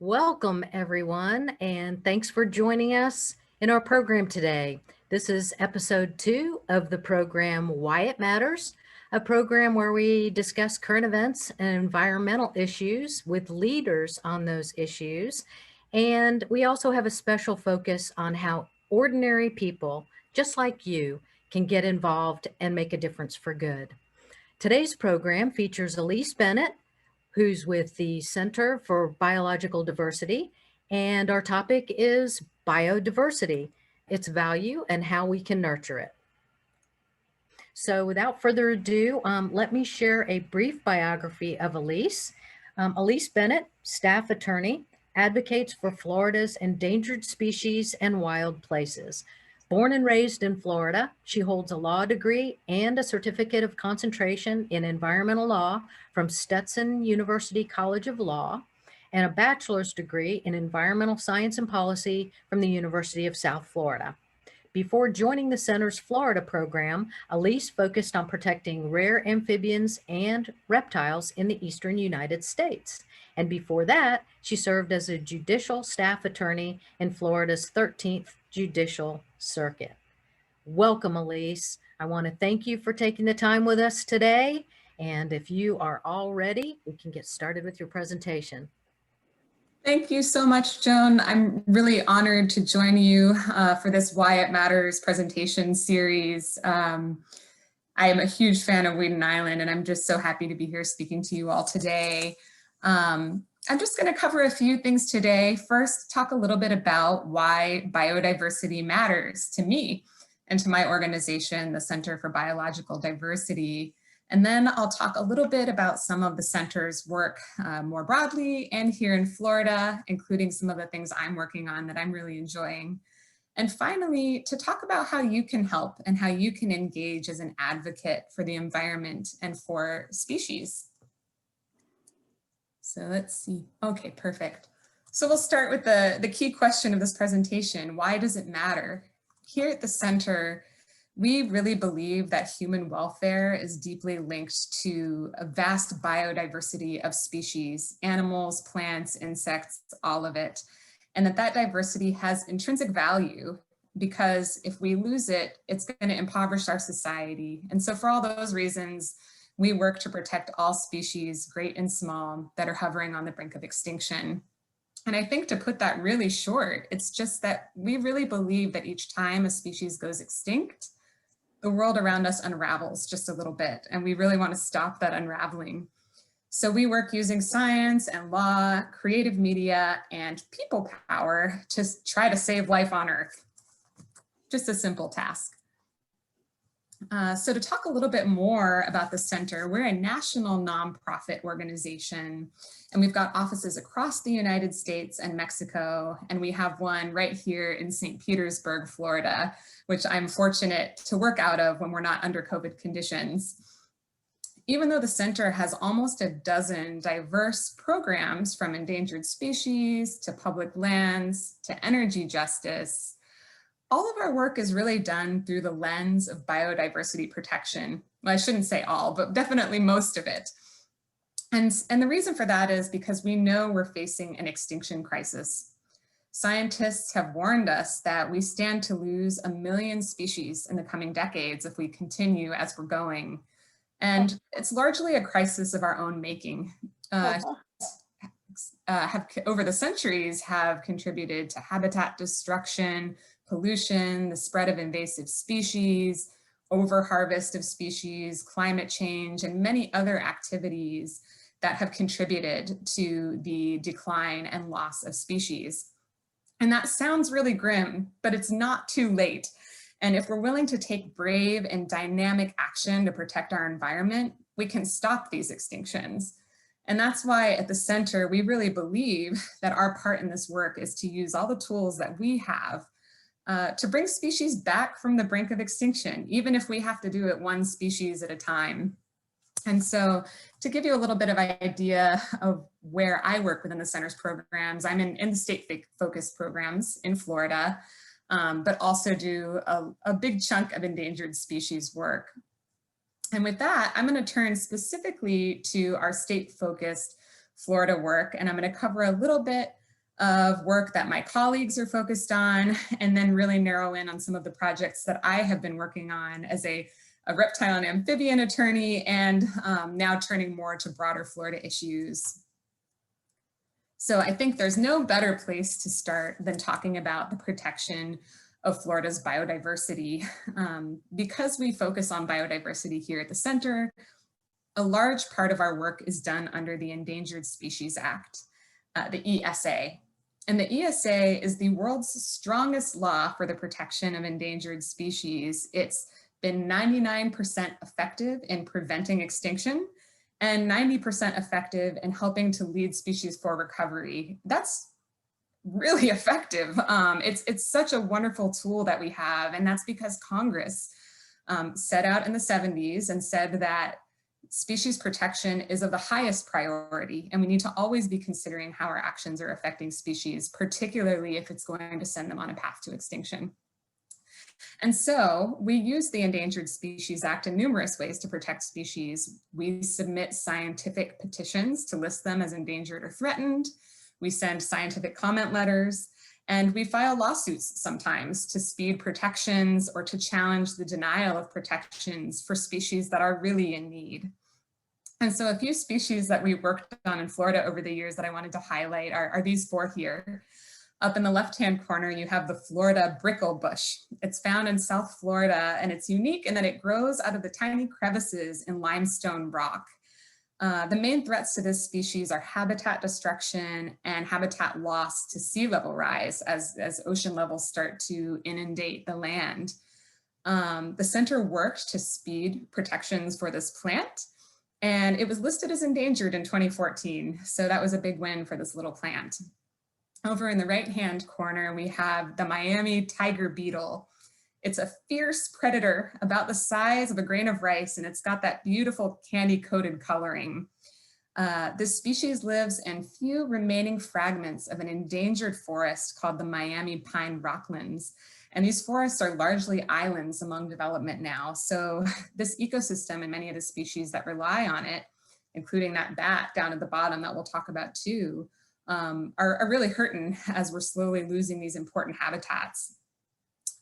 Welcome, everyone, and thanks for joining us in our program today. This is episode 2 of the program Why It Matters, a program where we discuss current events and environmental issues with leaders on those issues. And we also have a special focus on how ordinary people, just like you, can get involved and make a difference for good. Today's program features Elise Bennett, who's with the Center for Biological Diversity, and our topic is biodiversity, its value, and how we can nurture it. So without further ado, let me share a brief biography of Elise. Elise Bennett, staff attorney, advocates for Florida's endangered species and wild places. Born and raised in Florida, she holds a law degree and a certificate of concentration in environmental law from Stetson University College of Law, and a bachelor's degree in environmental science and policy from the University of South Florida. Before joining the center's Florida program, Elise focused on protecting rare amphibians and reptiles in the eastern United States. And before that, she served as a judicial staff attorney in Florida's 13th Judicial Circuit. Welcome, Elise. I want to thank you for taking the time with us today. And if you are all ready, we can get started with your presentation. Thank you so much, Joan. I'm really honored to join you for this Why It Matters presentation series. I am a huge fan of Weeden Island, and I'm just so happy to be here speaking to you all today. I'm just going to cover a few things today. First, talk a little bit about why biodiversity matters to me and to my organization, the Center for Biological Diversity. And then I'll talk a little bit about some of the center's work more broadly and here in Florida, including some of the things I'm working on that I'm really enjoying. And finally, to talk about how you can help and how you can engage as an advocate for the environment and for species. So let's see. Okay, perfect. So we'll start with the key question of this presentation. Why does it matter? Here at the center, we really believe that human welfare is deeply linked to a vast biodiversity of species, animals, plants, insects, all of it. And that diversity has intrinsic value because if we lose it, it's going to impoverish our society. And so for all those reasons, we work to protect all species, great and small, that are hovering on the brink of extinction. And I think to put that really short, it's just that we really believe that each time a species goes extinct, the world around us unravels just a little bit, and we really want to stop that unraveling. So we work using science and law, creative media, and people power to try to save life on Earth. Just a simple task. So to talk a little bit more about the center, we're a national nonprofit organization, and we've got offices across the United States and Mexico, and we have one right here in St. Petersburg, Florida, which I'm fortunate to work out of when we're not under COVID conditions. Even though the center has almost a dozen diverse programs from endangered species to public lands to energy justice, all of our work is really done through the lens of biodiversity protection. Well, I shouldn't say all, but definitely most of it. And the reason for that is because we know we're facing an extinction crisis. Scientists have warned us that we stand to lose 1 million species in the coming decades if we continue as we're going. And it's largely a crisis of our own making. Over the centuries have contributed to habitat destruction, pollution, the spread of invasive species, overharvest of species, climate change, and many other activities that have contributed to the decline and loss of species. And that sounds really grim, but it's not too late. And if we're willing to take brave and dynamic action to protect our environment, we can stop these extinctions. And that's why at the center, we really believe that our part in this work is to use all the tools that we have to bring species back from the brink of extinction, even if we have to do it one species at a time. And so to give you a little bit of idea of where I work within the center's programs, I'm in the state-focused programs in Florida, but also do a big chunk of endangered species work. And with that, I'm going to turn specifically to our state-focused Florida work, and I'm going to cover a little bit of work that my colleagues are focused on, and then really narrow in on some of the projects that I have been working on as a reptile and amphibian attorney, and now turning more to broader Florida issues. So I think there's no better place to start than talking about the protection of Florida's biodiversity. Because we focus on biodiversity here at the center, a large part of our work is done under the Endangered Species Act, the ESA. And the ESA is the world's strongest law for the protection of endangered species. It's been 99% effective in preventing extinction and 90% effective in helping to lead species for recovery. That's really effective. It's such a wonderful tool that we have, and that's because Congress set out in the 70s and said that species protection is of the highest priority, and we need to always be considering how our actions are affecting species, particularly if it's going to send them on a path to extinction. And so we use the Endangered Species Act in numerous ways to protect species. We submit scientific petitions to list them as endangered or threatened. We send scientific comment letters, and we file lawsuits sometimes to speed protections or to challenge the denial of protections for species that are really in need. And so a few species that we worked on in Florida over the years that I wanted to highlight are these four here. Up in the left-hand corner, you have the Florida Brickell bush. It's found in South Florida, and it's unique in that it grows out of the tiny crevices in limestone rock. The main threats to this species are habitat destruction and habitat loss to sea level rise as ocean levels start to inundate the land. The center worked to speed protections for this plant, and it was listed as endangered in 2014. So that was a big win for this little plant. Over in the right-hand corner, we have the Miami tiger beetle. It's a fierce predator about the size of a grain of rice, and it's got that beautiful candy-coated coloring. This species lives in few remaining fragments of an endangered forest called the Miami pine rocklands. And these forests are largely islands among development now. So this ecosystem and many of the species that rely on it, including that bat down at the bottom that we'll talk about too, are really hurting as we're slowly losing these important habitats.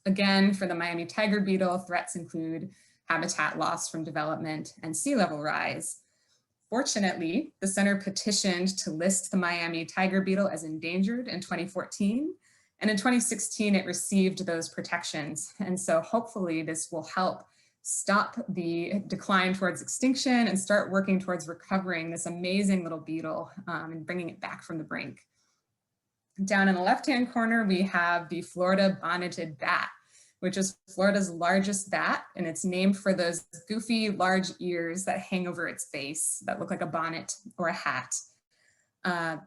Again, for the Miami tiger beetle, threats include habitat loss from development and sea level rise. Fortunately, the center petitioned to list the Miami tiger beetle as endangered in 2014. And in 2016, it received those protections. And so hopefully this will help stop the decline towards extinction and start working towards recovering this amazing little beetle and bringing it back from the brink. Down in the left-hand corner, we have the Florida Bonneted Bat, which is Florida's largest bat, and it's named for those goofy large ears that hang over its face that look like a bonnet or a hat.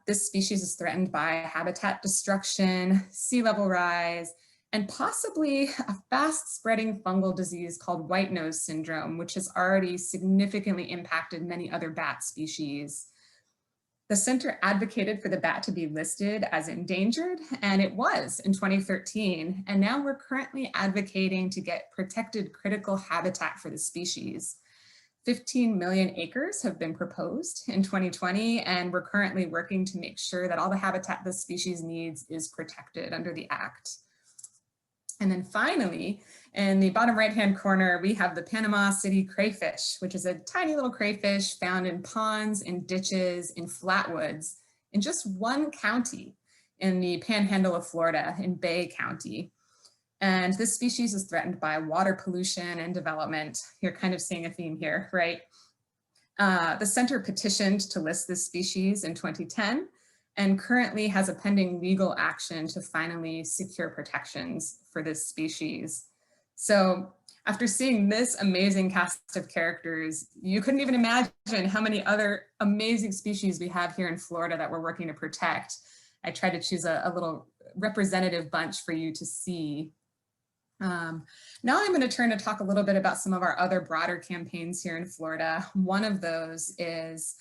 This species is threatened by habitat destruction, sea level rise, and possibly a fast-spreading fungal disease called white nose syndrome, which has already significantly impacted many other bat species. The center advocated for the bat to be listed as endangered, and it was in 2013. And now we're currently advocating to get protected critical habitat for the species. 15 million acres have been proposed in 2020, and we're currently working to make sure that all the habitat the species needs is protected under the Act. And then finally, in the bottom right-hand corner, we have the Panama City crayfish, which is a tiny little crayfish found in ponds, in ditches, in flatwoods, in just one county in the panhandle of Florida, in Bay County. And this species is threatened by water pollution and development. You're kind of seeing a theme here, right? The center petitioned to list this species in 2010 and currently has a pending legal action to finally secure protections for this species. So after seeing this amazing cast of characters, you couldn't even imagine how many other amazing species we have here in Florida that we're working to protect. I tried to choose a little representative bunch for you to see. Now I'm going to turn to talk a little bit about some of our other broader campaigns here in Florida. One of those is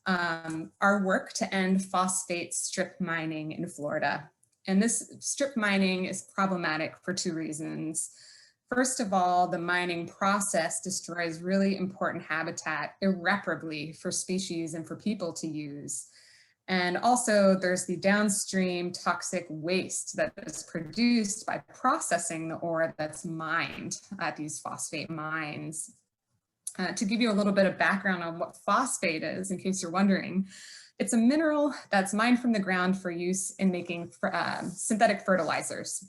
our work to end phosphate strip mining in Florida. And this strip mining is problematic for two reasons. First of all, the mining process destroys really important habitat irreparably for species and for people to use. And also there's the downstream toxic waste that is produced by processing the ore that's mined at these phosphate mines. To give you a little bit of background on what phosphate is, in case you're wondering, it's a mineral that's mined from the ground for use in making synthetic fertilizers.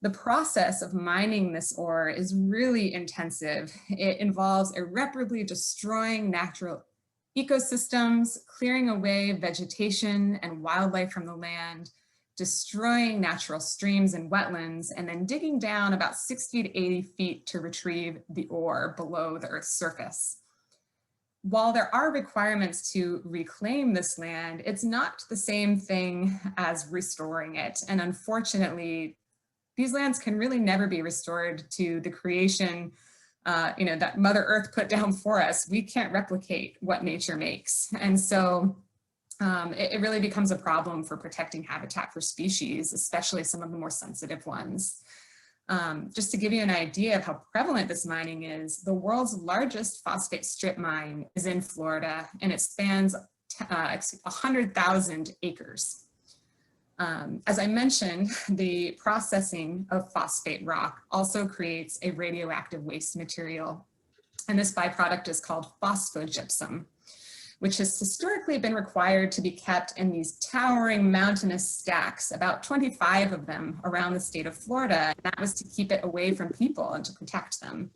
The process of mining this ore is really intensive. It involves irreparably destroying natural ecosystems, clearing away vegetation and wildlife from the land, destroying natural streams and wetlands, and then digging down about 60 to 80 feet to retrieve the ore below the Earth's surface. While there are requirements to reclaim this land, it's not the same thing as restoring it. And unfortunately, these lands can really never be restored to the creation that Mother Earth put down for us. We can't replicate what nature makes. And so it really becomes a problem for protecting habitat for species, especially some of the more sensitive ones. Just to give you an idea of how prevalent this mining is, the world's largest phosphate strip mine is in Florida, and it spans 100,000 acres. As I mentioned, the processing of phosphate rock also creates a radioactive waste material, and this byproduct is called phosphogypsum, which has historically been required to be kept in these towering mountainous stacks, about 25 of them around the state of Florida, and that was to keep it away from people and to protect them.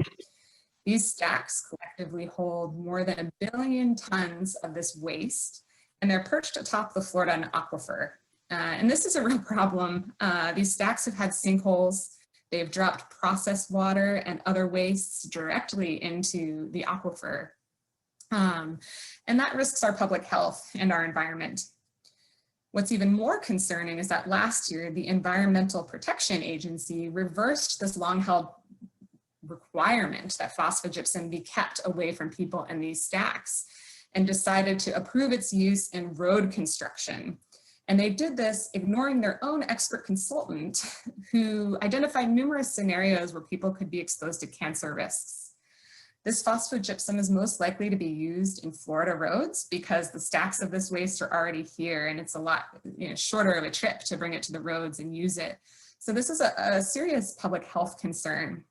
These stacks collectively hold more than 1 billion tons of this waste, and they're perched atop the Florida aquifer. And this is a real problem. These stacks have had sinkholes. They've dropped processed water and other wastes directly into the aquifer. And that risks our public health and our environment. What's even more concerning is that last year, the Environmental Protection Agency reversed this long-held requirement that phosphogypsum be kept away from people in these stacks and decided to approve its use in road construction. And they did this ignoring their own expert consultant who identified numerous scenarios where people could be exposed to cancer risks. This phosphogypsum is most likely to be used in Florida roads because the stacks of this waste are already here, and it's a lot shorter of a trip to bring it to the roads and use it. So this is a serious public health concern.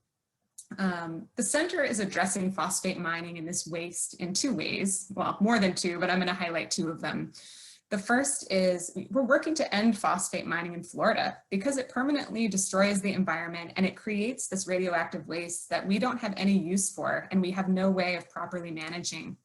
The center is addressing phosphate mining and this waste in 2 ways, well, more than 2, but I'm going to highlight 2 of them. The first is we're working to end phosphate mining in Florida because it permanently destroys the environment and it creates this radioactive waste that we don't have any use for and we have no way of properly managing.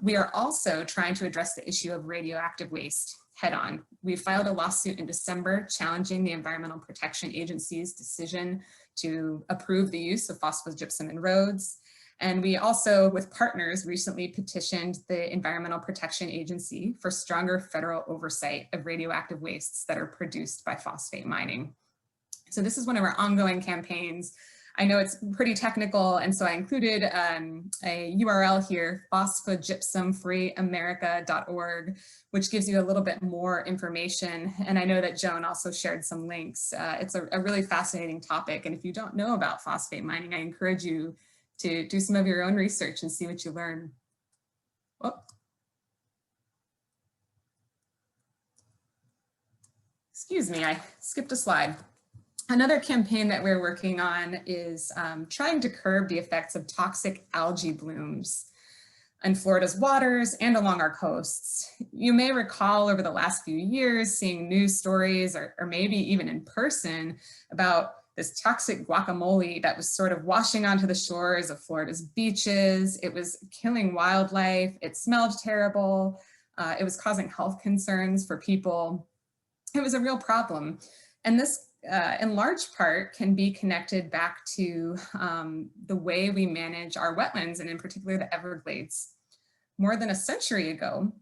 We are also trying to address the issue of radioactive waste head on. We filed a lawsuit in December challenging the Environmental Protection Agency's decision to approve the use of phosphogypsum in roads. And we also, with partners, recently petitioned the Environmental Protection Agency for stronger federal oversight of radioactive wastes that are produced by phosphate mining. So this is one of our ongoing campaigns. I know it's pretty technical, and so I included a URL here, phosphogypsumfreeamerica.org, which gives you a little bit more information. And I know that Joan also shared some links. It's a really fascinating topic. And if you don't know about phosphate mining, I encourage you to do some of your own research and see what you learn. Oh. Excuse me, I skipped a slide. Another campaign that we're working on is trying to curb the effects of toxic algae blooms in Florida's waters and along our coasts. You may recall over the last few years seeing news stories or maybe even in person about this toxic guacamole that was sort of washing onto the shores of Florida's beaches. It was killing wildlife. It smelled terrible. It was causing health concerns for people. It was a real problem. And this, in large part, can be connected back to the way we manage our wetlands, and in particular the Everglades. More than a century ago,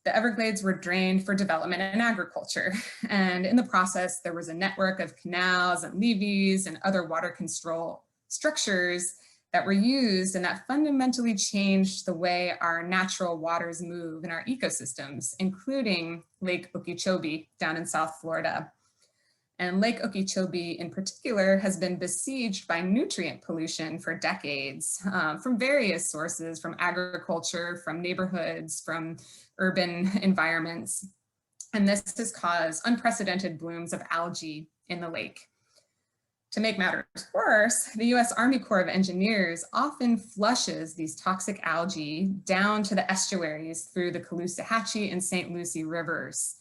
the Everglades were drained for development and agriculture. And in the process, there was a network of canals and levees and other water control structures that were used, and that fundamentally changed the way our natural waters move in our ecosystems, including Lake Okeechobee down in South Florida. And Lake Okeechobee in particular has been besieged by nutrient pollution for decades from various sources, from agriculture, from neighborhoods, from urban environments. And this has caused unprecedented blooms of algae in the lake. To make matters worse, the US Army Corps of Engineers often flushes these toxic algae down to the estuaries through the Caloosahatchee and St. Lucie rivers,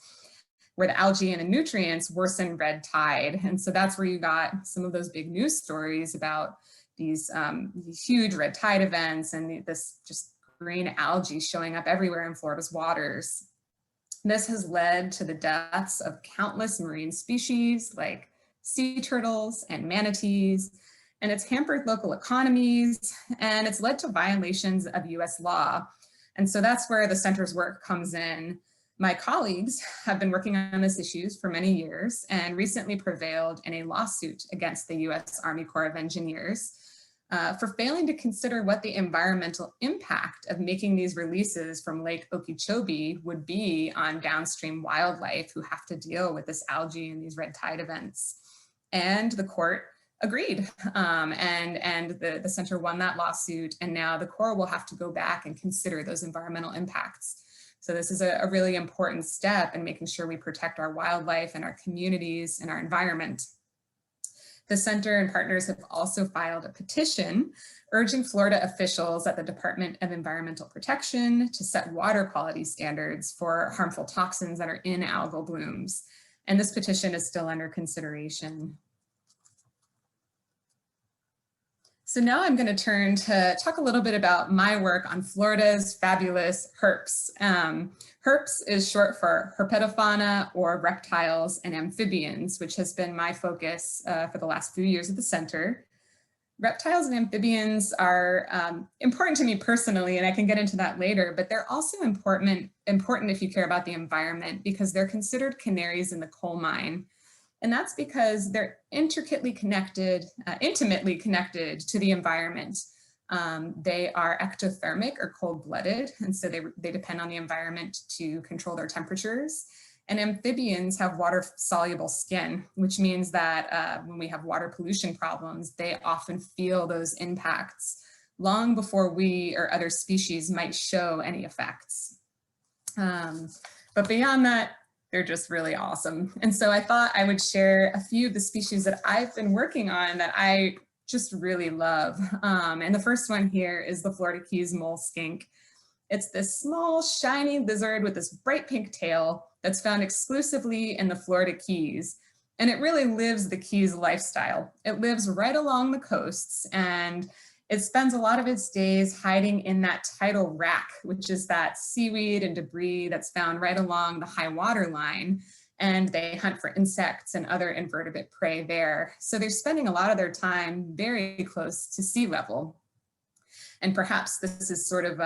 where the algae and the nutrients worsen red tide. And so that's where you got some of those big news stories about these huge red tide events and this just green algae showing up everywhere in Florida's waters. This has led to the deaths of countless marine species like sea turtles and manatees, and it's hampered local economies, and it's led to violations of US law. And so that's where the center's work comes in. My colleagues have been working on these issues for many years and recently prevailed in a lawsuit against the US Army Corps of Engineers for failing to consider what the environmental impact of making these releases from Lake Okeechobee would be on downstream wildlife who have to deal with this algae and these red tide events. And the court agreed, and the center won that lawsuit, and now the Corps will have to go back and consider those environmental impacts. So this is a really important step in making sure we protect our wildlife and our communities and our environment. The center and partners have also filed a petition urging Florida officials at the Department of Environmental Protection to set water quality standards for harmful toxins that are in algal blooms. And this petition is still under consideration. So now I'm going to turn to talk a little bit about my work on Florida's fabulous herps. Herps is short for herpetofauna, or reptiles and amphibians, which has been my focus for the last few years at the center. Reptiles and amphibians are important to me personally, and I can get into that later, but they're also important if you care about the environment, because they're considered canaries in the coal mine. And that's because they're intimately connected to the environment. They are ectothermic or cold-blooded, and so they depend on the environment to control their temperatures. And amphibians have water-soluble skin, which means that when we have water pollution problems, they often feel those impacts long before we or other species might show any effects. But beyond that, they're just really awesome. And so I thought I would share a few of the species that I've been working on that I just really love. And the first one here is the Florida Keys mole skink. It's this small, shiny lizard with this bright pink tail that's found exclusively in the Florida Keys. And it really lives the Keys lifestyle. It lives right along the coasts, and it spends a lot of its days hiding in that tidal rack, which is that seaweed and debris that's found right along the high water line. And they hunt for insects and other invertebrate prey there. So they're spending a lot of their time very close to sea level. And perhaps this is sort of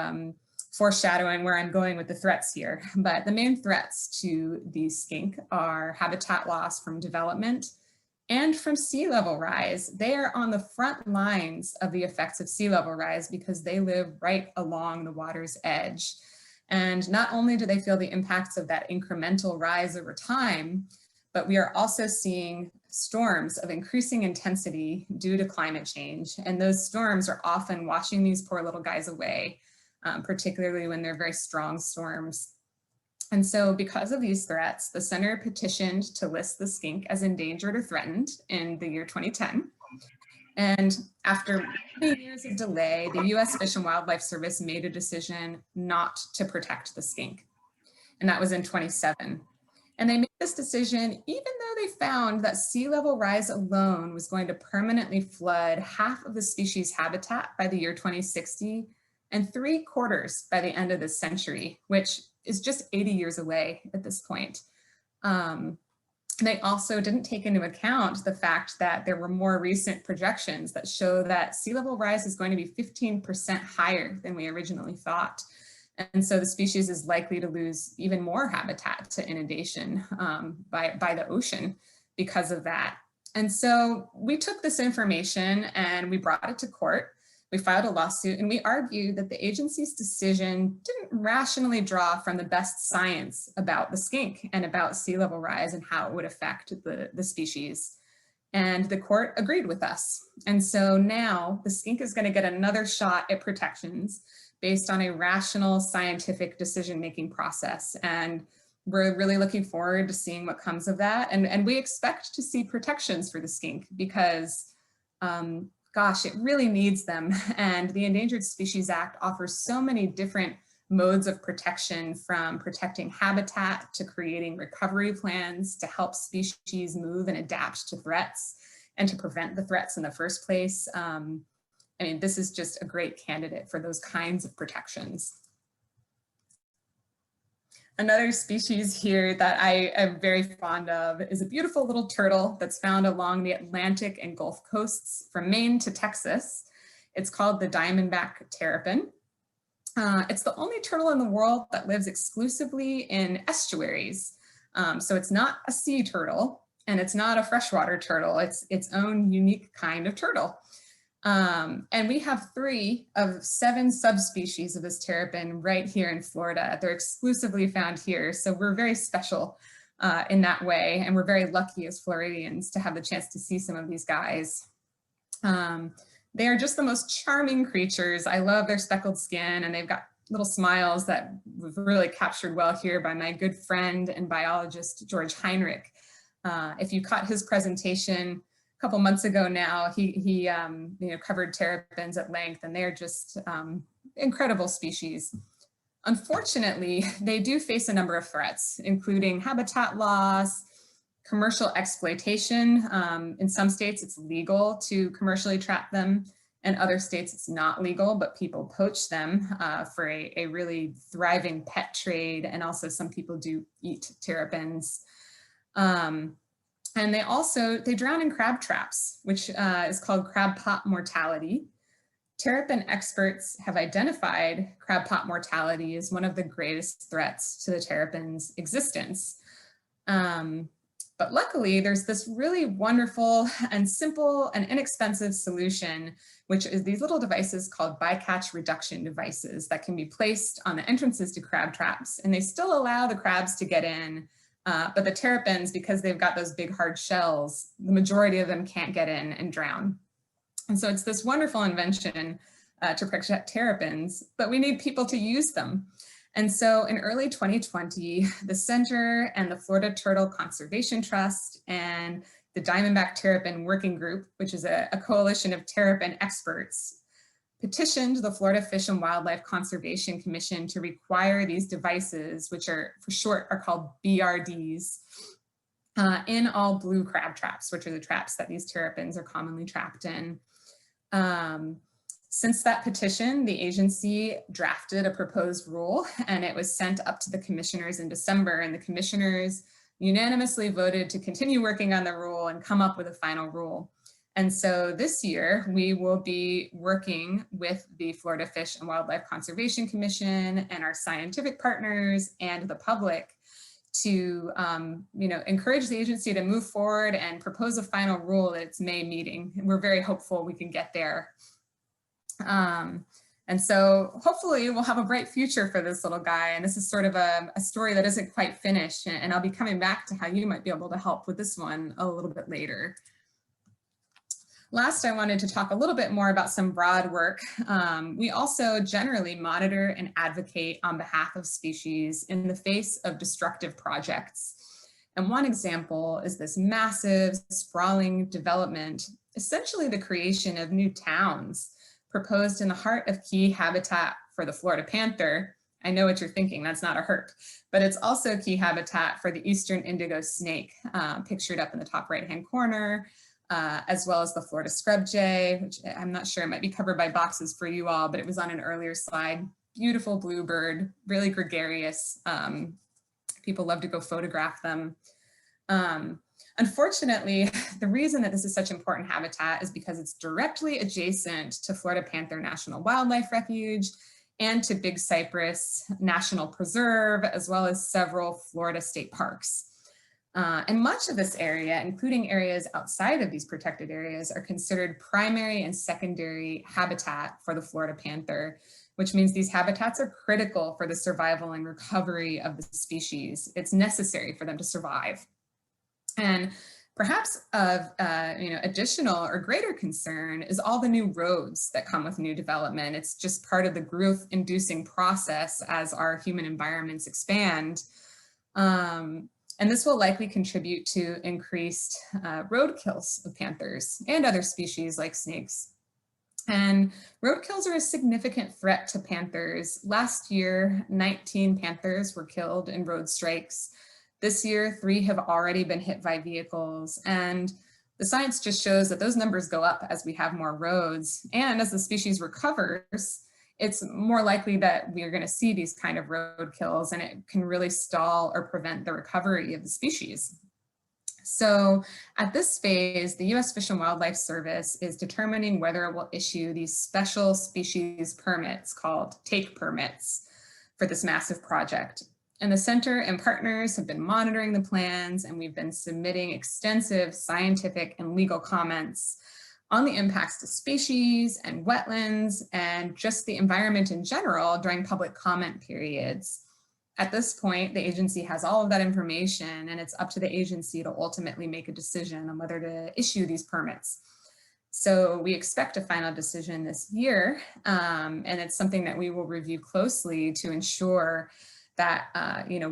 foreshadowing where I'm going with the threats here. But the main threats to the skink are habitat loss from development and from sea level rise. They are on the front lines of the effects of sea level rise because they live right along the water's edge. And not only do they feel the impacts of that incremental rise over time, but we are also seeing storms of increasing intensity due to climate change. And those storms are often washing these poor little guys away, particularly when they're very strong storms. And so because of these threats, the center petitioned to list the skink as endangered or threatened in the year 2010. And after many years of delay, the US Fish and Wildlife Service made a decision not to protect the skink. And that was in 2007. And they made this decision even though they found that sea level rise alone was going to permanently flood half of the species' habitat by the year 2060 and 3/4 by the end of this century, which is just 80 years away at this point. They also didn't take into account the fact that there were more recent projections that show that sea level rise is going to be 15% higher than we originally thought. And so the species is likely to lose even more habitat to inundation by the ocean because of that. And so we took this information and we brought it to court. We filed a lawsuit and we argued that the agency's decision didn't rationally draw from the best science about the skink and about sea level rise and how it would affect the species. And the court agreed with us. And so now the skink is going to get another shot at protections based on a rational scientific decision-making process. And we're really looking forward to seeing what comes of that. And we expect to see protections for the skink because gosh, it really needs them. And the Endangered Species Act offers so many different modes of protection, from protecting habitat to creating recovery plans to help species move and adapt to threats and to prevent the threats in the first place. I mean, this is just a great candidate for those kinds of protections. Another species here that I am very fond of is a beautiful little turtle that's found along the Atlantic and Gulf coasts from Maine to Texas. It's called the Diamondback Terrapin. It's the only turtle in the world that lives exclusively in estuaries. So it's not a sea turtle and it's not a freshwater turtle. It's its own unique kind of turtle. And we have 3 of 7 subspecies of this terrapin right here in Florida. They're exclusively found here. So we're very special in that way. And we're very lucky as Floridians to have the chance to see some of these guys. They are just the most charming creatures. I love their speckled skin, and they've got little smiles that we've really captured well here by my good friend and biologist, George Heinrich. If you caught his presentation a couple months ago now, he covered terrapins at length, and they're just incredible species. Unfortunately, they do face a number of threats, including habitat loss, commercial exploitation. In some states, it's legal to commercially trap them. In other states, it's not legal, but people poach them for a really thriving pet trade. And also some people do eat terrapins. And they drown in crab traps, which is called crab pot mortality. Terrapin experts have identified crab pot mortality as one of the greatest threats to the terrapin's existence. But luckily, there's this really wonderful and simple and inexpensive solution, which is these little devices called bycatch reduction devices that can be placed on the entrances to crab traps. And they still allow the crabs to get in, but the terrapins, because they've got those big hard shells, the majority of them can't get in and drown. And so it's this wonderful invention to protect terrapins, but we need people to use them. And so in early 2020, the Center and the Florida Turtle Conservation Trust and the Diamondback Terrapin Working Group, which is a coalition of terrapin experts, petitioned the Florida Fish and Wildlife Conservation Commission to require these devices, which are for short are called BRDs, in all blue crab traps, which are the traps that these terrapins are commonly trapped in. Since that petition, the agency drafted a proposed rule, and it was sent up to the commissioners in December, and the commissioners unanimously voted to continue working on the rule and come up with a final rule. And so this year, we will be working with the Florida Fish and Wildlife Conservation Commission and our scientific partners and the public to encourage the agency to move forward and propose a final rule at its May meeting. And we're very hopeful we can get there. And so hopefully we'll have a bright future for this little guy. And this is sort of a story that isn't quite finished. And I'll be coming back to how you might be able to help with this one a little bit later. Last, I wanted to talk a little bit more about some broad work. We also generally monitor and advocate on behalf of species in the face of destructive projects. And one example is this massive, sprawling development, essentially the creation of new towns proposed in the heart of key habitat for the Florida panther. I know what you're thinking, that's not a herp, but it's also key habitat for the eastern indigo snake, pictured up in the top right-hand corner, as well as the Florida scrub jay, which I'm not sure, it might be covered by boxes for you all, but it was on an earlier slide. Beautiful bluebird, really gregarious. People love to go photograph them. Unfortunately, the reason that this is such important habitat is because it's directly adjacent to Florida Panther National Wildlife Refuge and to Big Cypress National Preserve, as well as several Florida state parks. And much of this area, including areas outside of these protected areas, are considered primary and secondary habitat for the Florida panther, which means these habitats are critical for the survival and recovery of the species. It's necessary for them to survive. And perhaps of additional or greater concern is all the new roads that come with new development. It's just part of the growth-inducing process as our human environments expand. And this will likely contribute to increased road kills of panthers and other species like snakes. And road kills are a significant threat to panthers. Last year, 19 panthers were killed in road strikes. This year, 3 have already been hit by vehicles. And the science just shows that those numbers go up as we have more roads. And as the species recovers, it's more likely that we are going to see these kind of road kills, and it can really stall or prevent the recovery of the species. So at this phase, the U.S. Fish and Wildlife Service is determining whether it will issue these special species permits called take permits for this massive project. And the center and partners have been monitoring the plans, and we've been submitting extensive scientific and legal comments on the impacts to species and wetlands and just the environment in general during public comment periods. At this point, the agency has all of that information, and it's up to the agency to ultimately make a decision on whether to issue these permits. So we expect a final decision this year, and it's something that we will review closely to ensure that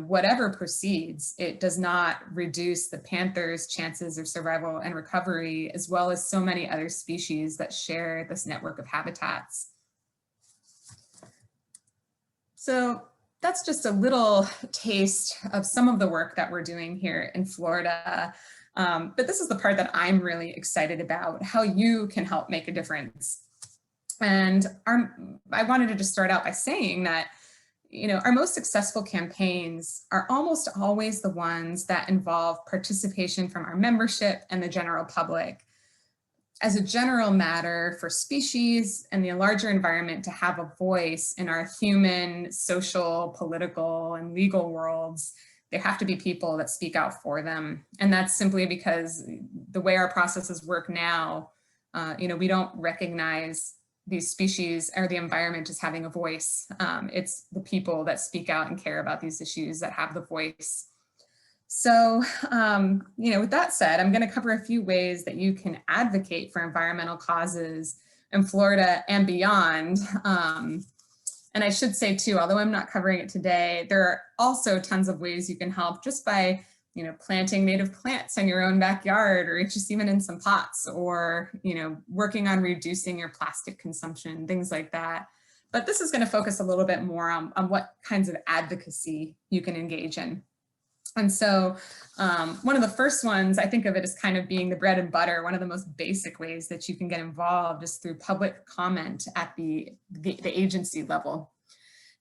whatever proceeds, it does not reduce the panther's chances of survival and recovery, as well as so many other species that share this network of habitats. So that's just a little taste of some of the work that we're doing here in Florida. But this is the part that I'm really excited about, how you can help make a difference. And I wanted to just start out by saying that our most successful campaigns are almost always the ones that involve participation from our membership and the general public. As a general matter, for species and the larger environment to have a voice in our human, social, political, and legal worlds, there have to be people that speak out for them. And that's simply because the way our processes work now, we don't recognize these species or the environment as having a voice. It's the people that speak out and care about these issues that have the voice. So, with that said, I'm going to cover a few ways that you can advocate for environmental causes in Florida and beyond. And I should say too, although I'm not covering it today, there are also tons of ways you can help just by planting native plants in your own backyard, or just even in some pots, or, working on reducing your plastic consumption, things like that. But this is going to focus a little bit more on what kinds of advocacy you can engage in. And so one of the first ones, I think of it as kind of being the bread and butter. One of the most basic ways that you can get involved is through public comment at the agency level.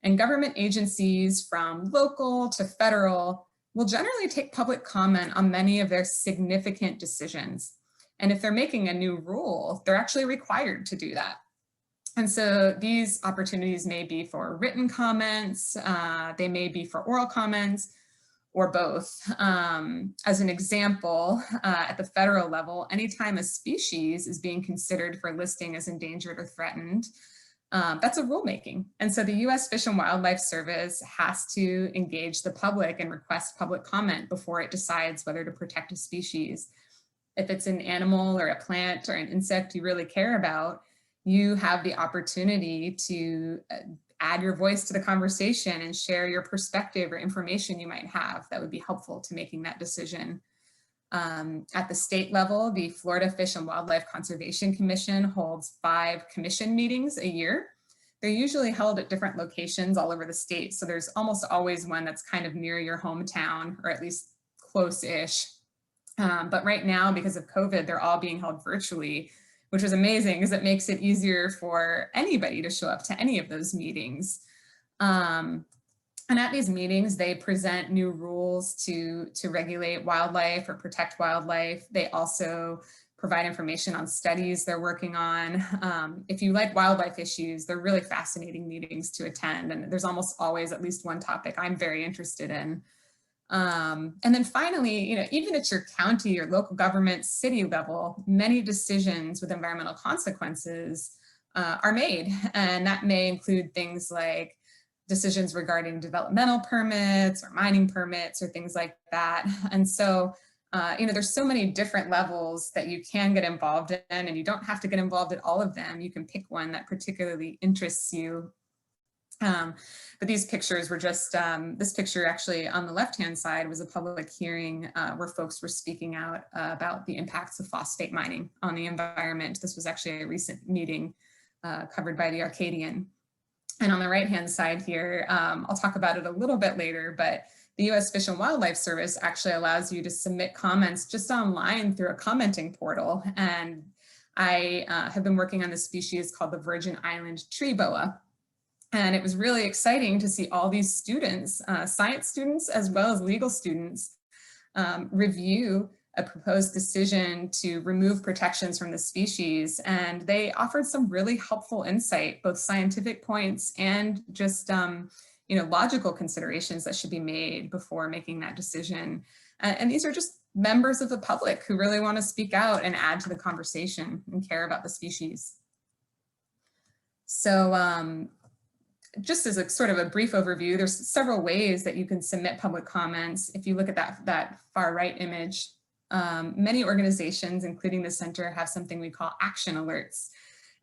And government agencies from local to federal will generally take public comment on many of their significant decisions. And if they're making a new rule, they're actually required to do that. And so these opportunities may be for written comments, they may be for oral comments, or both. As an example, at the federal level, anytime a species is being considered for listing as endangered or threatened, that's a rulemaking. And so the U.S. Fish and Wildlife Service has to engage the public and request public comment before it decides whether to protect a species. If it's an animal or a plant or an insect you really care about, you have the opportunity to add your voice to the conversation and share your perspective or information you might have that would be helpful to making that decision. At the state level, the Florida Fish and Wildlife Conservation Commission holds 5 commission meetings a year. They're usually held at different locations all over the state. So there's almost always one that's kind of near your hometown, or at least close-ish. But right now, because of COVID, they're all being held virtually, which is amazing because it makes it easier for anybody to show up to any of those meetings. And at these meetings, they present new rules to regulate wildlife or protect wildlife. They also provide information on studies they're working on. If you like wildlife issues, they're really fascinating meetings to attend. And there's almost always at least one topic I'm very interested in. And then finally, even at your county or local government, city level, many decisions with environmental consequences are made. And that may include things like decisions regarding developmental permits or mining permits or things like that. And so, there's so many different levels that you can get involved in, and you don't have to get involved at all of them. You can pick one that particularly interests you. But these pictures were just, this picture actually on the left-hand side was a public hearing where folks were speaking out about the impacts of phosphate mining on the environment. This was actually a recent meeting covered by the Arcadian. And on the right-hand side here, I'll talk about it a little bit later, but the U.S. Fish and Wildlife Service actually allows you to submit comments just online through a commenting portal. And I have been working on this species called the Virgin Island tree boa. And it was really exciting to see all these students, science students, as well as legal students, review a proposed decision to remove protections from the species. And they offered some really helpful insight, both scientific points and just logical considerations that should be made before making that decision. And these are just members of the public who really want to speak out and add to the conversation and care about the species. So just as a sort of a brief overview, there's several ways that you can submit public comments. If you look at that far right image, many organizations, including the center, have something we call action alerts.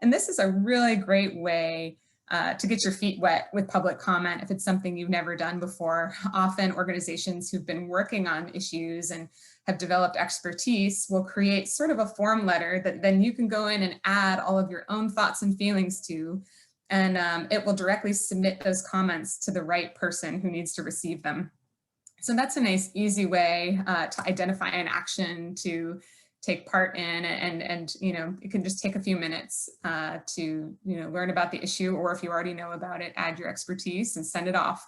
And this is a really great way to get your feet wet with public comment if it's something you've never done before. Often organizations who've been working on issues and have developed expertise will create sort of a form letter that then you can go in and add all of your own thoughts and feelings to, and it will directly submit those comments to the right person who needs to receive them. So that's a nice, easy way to identify an action to take part in, and it can just take a few minutes to learn about the issue, or if you already know about it, add your expertise and send it off.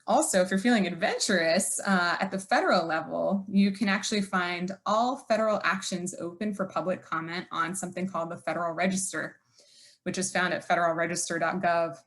Also, if you're feeling adventurous at the federal level, you can actually find all federal actions open for public comment on something called the Federal Register, which is found at federalregister.gov.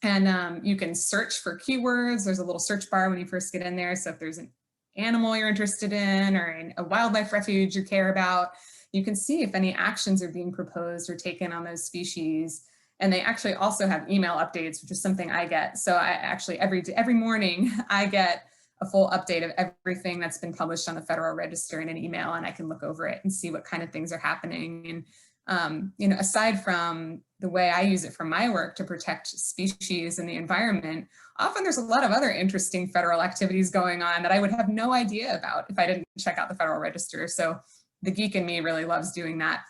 And you can search for keywords. There's a little search bar when you first get in there. So if there's an animal you're interested in or a wildlife refuge you care about, you can see if any actions are being proposed or taken on those species. And they actually also have email updates, which is something I get. So I actually every morning I get a full update of everything that's been published on the Federal Register in an email, and I can look over it and see what kind of things are happening. And aside from the way I use it for my work to protect species and the environment, often there's a lot of other interesting federal activities going on that I would have no idea about if I didn't check out the Federal Register. So the geek in me really loves doing that.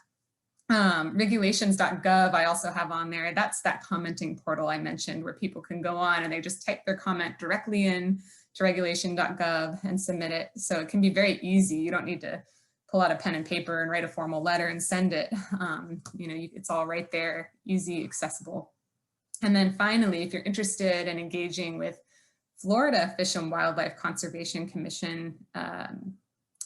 Regulations.gov I also have on there. That's that commenting portal I mentioned where people can go on and they just type their comment directly in to regulation.gov and submit it. So it can be very easy. You don't need to pull out a pen and paper and write a formal letter and send it. It's all right there, easy, accessible. And then finally, if you're interested in engaging with Florida Fish and Wildlife Conservation Commission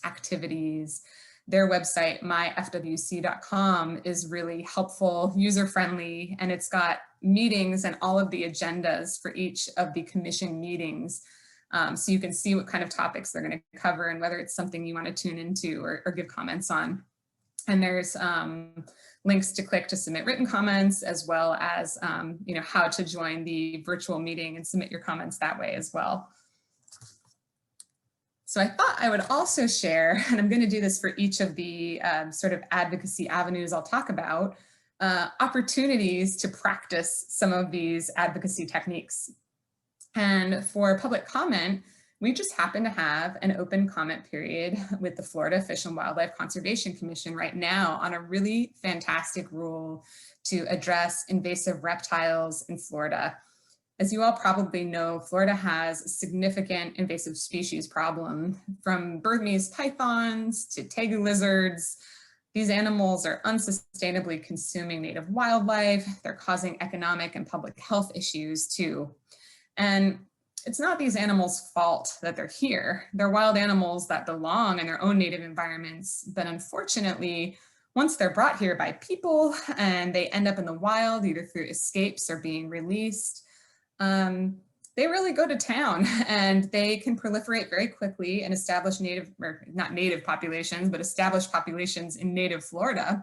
activities, their website, myfwc.com, is really helpful, user-friendly, and it's got meetings and all of the agendas for each of the commission meetings. So you can see what kind of topics they're going to cover and whether it's something you want to tune into or give comments on. And there's links to click to submit written comments, as well as how to join the virtual meeting and submit your comments that way as well. So I thought I would also share, and I'm going to do this for each of the sort of advocacy avenues I'll talk about, opportunities to practice some of these advocacy techniques. And for public comment, we just happen to have an open comment period with the Florida Fish and Wildlife Conservation Commission right now on a really fantastic rule to address invasive reptiles in Florida. As you all probably know, Florida has a significant invasive species problem, from Burmese pythons to tegu lizards. These animals are unsustainably consuming native wildlife. They're causing economic and public health issues too. And it's not these animals' fault that they're here. They're wild animals that belong in their own native environments, but unfortunately, once they're brought here by people and they end up in the wild, either through escapes or being released, they really go to town, and they can proliferate very quickly and establish native, or not native populations, but established populations in native Florida.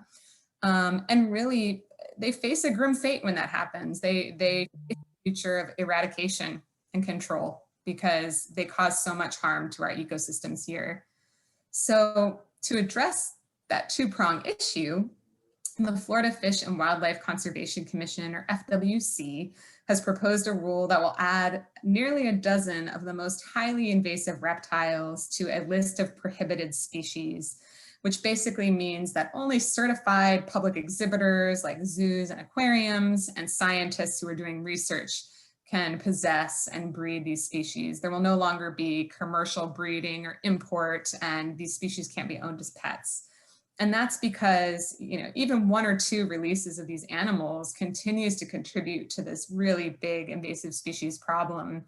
And really, they face a grim fate when that happens. They face the future of eradication and control because they cause so much harm to our ecosystems here. So to address that two-pronged issue, the Florida Fish and Wildlife Conservation Commission, or FWC, has proposed a rule that will add nearly a dozen of the most highly invasive reptiles to a list of prohibited species, which basically means that only certified public exhibitors like zoos and aquariums and scientists who are doing research can possess and breed these species. There will no longer be commercial breeding or import, and these species can't be owned as pets. And that's because, even one or two releases of these animals continues to contribute to this really big invasive species problem.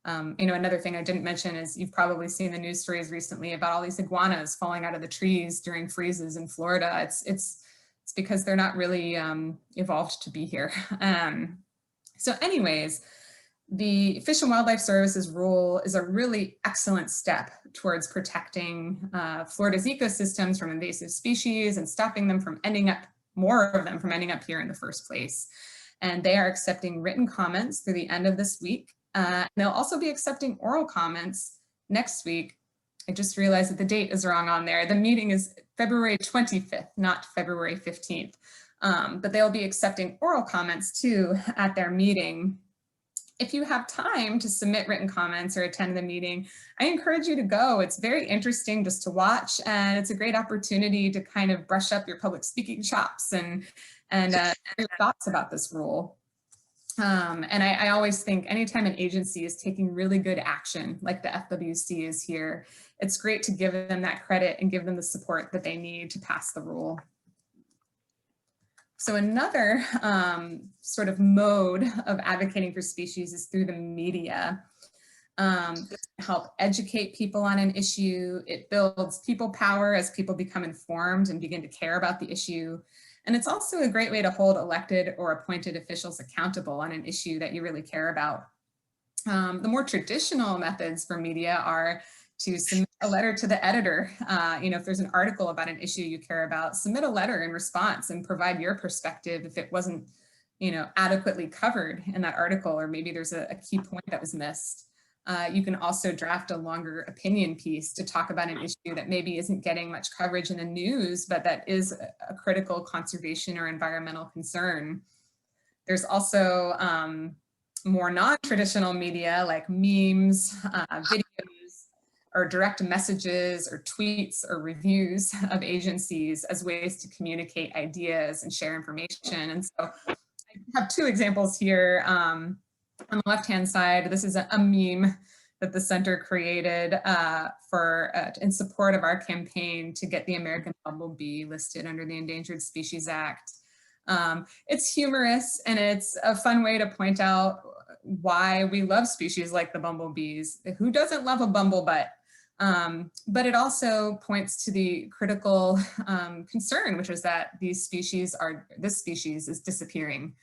Another thing I didn't mention is you've probably seen the news stories recently about all these iguanas falling out of the trees during freezes in Florida. It's because they're not really evolved to be here. So anyways, the Fish and Wildlife Service's rule is a really excellent step towards protecting Florida's ecosystems from invasive species and stopping them from more of them from ending up here in the first place. And they are accepting written comments through the end of this week. And they'll also be accepting oral comments next week. I just realized that the date is wrong on there. The meeting is February 25th, not February 15th. But they'll be accepting oral comments too at their meeting. If you have time to submit written comments or attend the meeting, I encourage you to go. It's very interesting just to watch, and it's a great opportunity to kind of brush up your public speaking chops and your thoughts about this rule. And I always think anytime an agency is taking really good action, like the FWC is here, it's great to give them that credit and give them the support that they need to pass the rule. So another sort of mode of advocating for species is through the media. This can help educate people on an issue. It builds people power as people become informed and begin to care about the issue. And it's also a great way to hold elected or appointed officials accountable on an issue that you really care about. The more traditional methods for media are to submit a letter to the editor. If there's an article about an issue you care about, submit a letter in response and provide your perspective if it wasn't, adequately covered in that article, or maybe there's a key point that was missed. You can also draft a longer opinion piece to talk about an issue that maybe isn't getting much coverage in the news, but that is a critical conservation or environmental concern. There's also more non-traditional media like memes, videos, or direct messages or tweets or reviews of agencies as ways to communicate ideas and share information. And so I have two examples here. On the left-hand side, this is a meme that the center created in support of our campaign to get the American bumblebee listed under the Endangered Species Act. It's humorous, and it's a fun way to point out why we love species like the bumblebees. Who doesn't love a bumblebutt? But it also points to the critical concern, which is that this species is disappearing.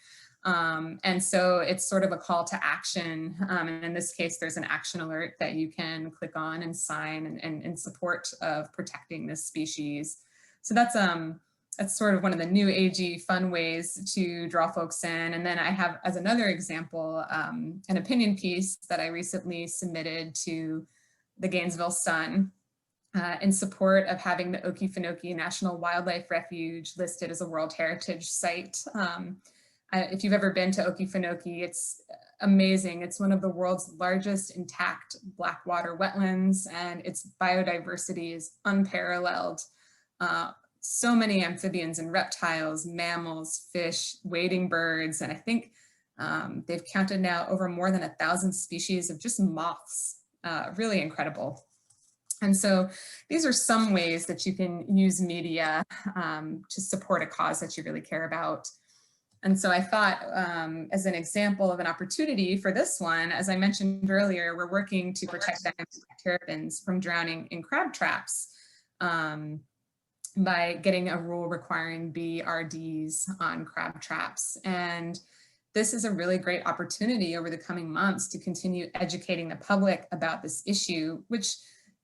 And so it's sort of a call to action. And in this case, there's an action alert that you can click on and sign and in support of protecting this species. So that's sort of one of the new agey fun ways to draw folks in. And then I have, as another example, an opinion piece that I recently submitted to the Gainesville Sun in support of having the Okefenokee National Wildlife Refuge listed as a World Heritage Site. If you've ever been to Okefenokee, it's amazing. It's one of the world's largest intact blackwater wetlands, and its biodiversity is unparalleled. So many amphibians and reptiles, mammals, fish, wading birds, and I think they've counted now over more than 1,000 species of just moths. Really incredible. And so these are some ways that you can use media to support a cause that you really care about. And so I thought, as an example of an opportunity for this one, as I mentioned earlier, we're working to protect Diamondback terrapins from drowning in crab traps by getting a rule requiring BRDs on crab traps. And this is a really great opportunity over the coming months to continue educating the public about this issue, which,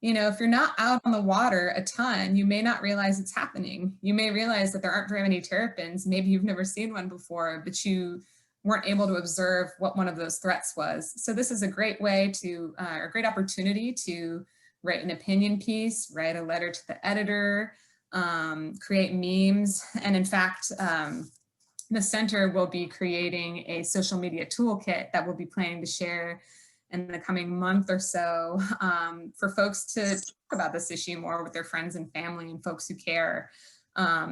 you know, if you're not out on the water a ton, you may not realize it's happening. You may realize that there aren't very many terrapins. Maybe you've never seen one before, but you weren't able to observe what one of those threats was. So this is a great way to, or a great opportunity to write an opinion piece, write a letter to the editor, create memes. And in fact, the center will be creating a social media toolkit that we'll be planning to share in the coming month or so for folks to talk about this issue more with their friends and family and folks who care.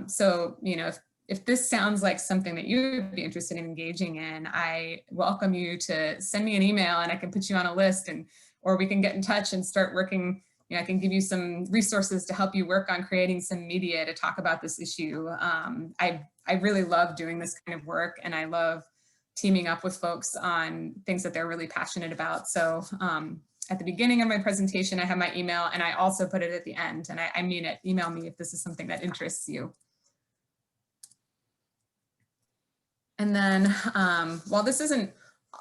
So, you know, if this sounds like something that you would be interested in engaging in, I welcome you to send me an email and I can put you on a list, and or we can get in touch and start working. You know, I can give you some resources to help you work on creating some media to talk about this issue. I really love doing this kind of work, and I love teaming up with folks on things that they're really passionate about. So at the beginning of my presentation, I have my email, and I also put it at the end, and I mean it. Email me if this is something that interests you. And then while this isn't,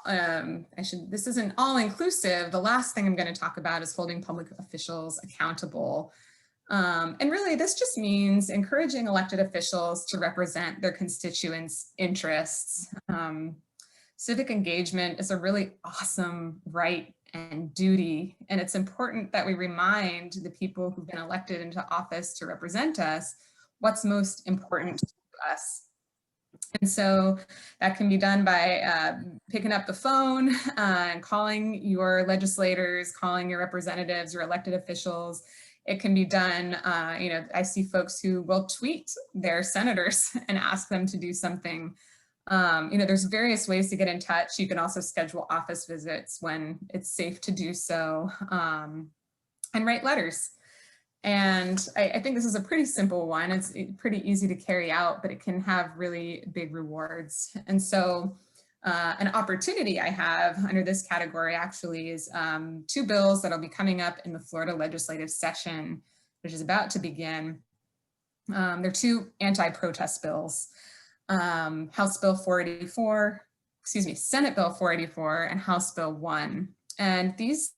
this isn't all inclusive, the last thing I'm going to talk about is holding public officials accountable. And really, this just means encouraging elected officials to represent their constituents' interests. Civic engagement is a really awesome right and duty, and it's important that we remind the people who've been elected into office to represent us what's most important to us. And so that can be done by picking up the phone and calling your legislators, calling your representatives, your elected officials. It can be done, you know, I see folks who will tweet their senators and ask them to do something. You know, there's various ways to get in touch. You can also schedule office visits when it's safe to do so, and write letters. And I think this is a pretty simple one. It's pretty easy to carry out, but it can have really big rewards. And so an opportunity I have under this category actually is 2 bills that'll be coming up in the Florida legislative session, which is about to begin. They're 2 anti-protest bills, House Bill 484, excuse me, Senate Bill 484 and House Bill 1. And these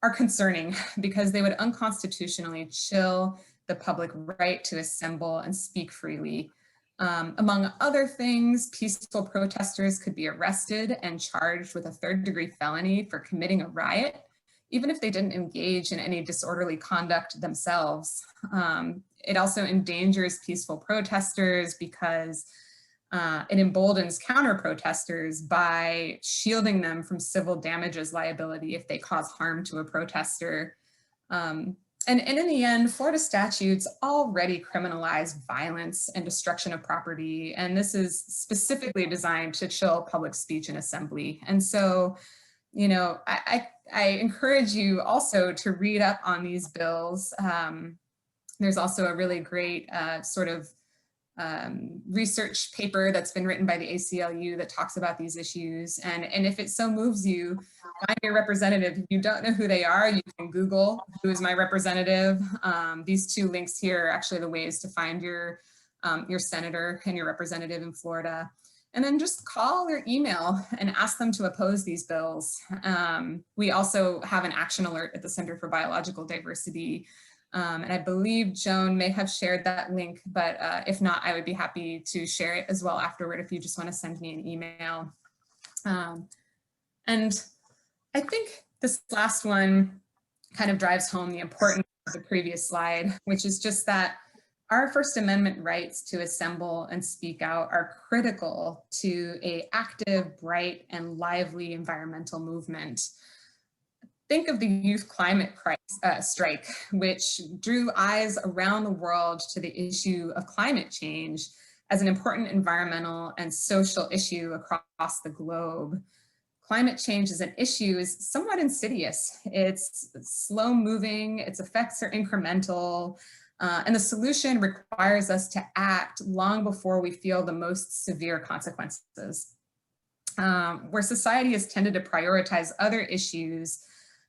are concerning because they would unconstitutionally chill the public right to assemble and speak freely. Among other things, peaceful protesters could be arrested and charged with a 3rd-degree felony for committing a riot, even if they didn't engage in any disorderly conduct themselves. It also endangers peaceful protesters because it emboldens counter-protesters by shielding them from civil damages liability if they cause harm to a protester. And in the end, Florida statutes already criminalize violence and destruction of property, and this is specifically designed to chill public speech and assembly. And so, you know, I encourage you also to read up on these bills. There's also a really great sort of research paper that's been written by the ACLU that talks about these issues. And if it so moves you, find your representative. If you don't know who they are, you can Google who is my representative. These 2 links here are actually the ways to find your senator and your representative in Florida. And then just call or email and ask them to oppose these bills. We also have an action alert at the Center for Biological Diversity. And I believe Joan may have shared that link, but if not, I would be happy to share it as well afterward if you just want to send me an email. And I think this last one kind of drives home the importance of the previous slide, which is just that our First Amendment rights to assemble and speak out are critical to an active, bright, and lively environmental movement. Think of the youth climate strike, which drew eyes around the world to the issue of climate change as an important environmental and social issue across the globe. Climate change as an issue is somewhat insidious. It's slow moving, its effects are incremental, and the solution requires us to act long before we feel the most severe consequences. Where society has tended to prioritize other issues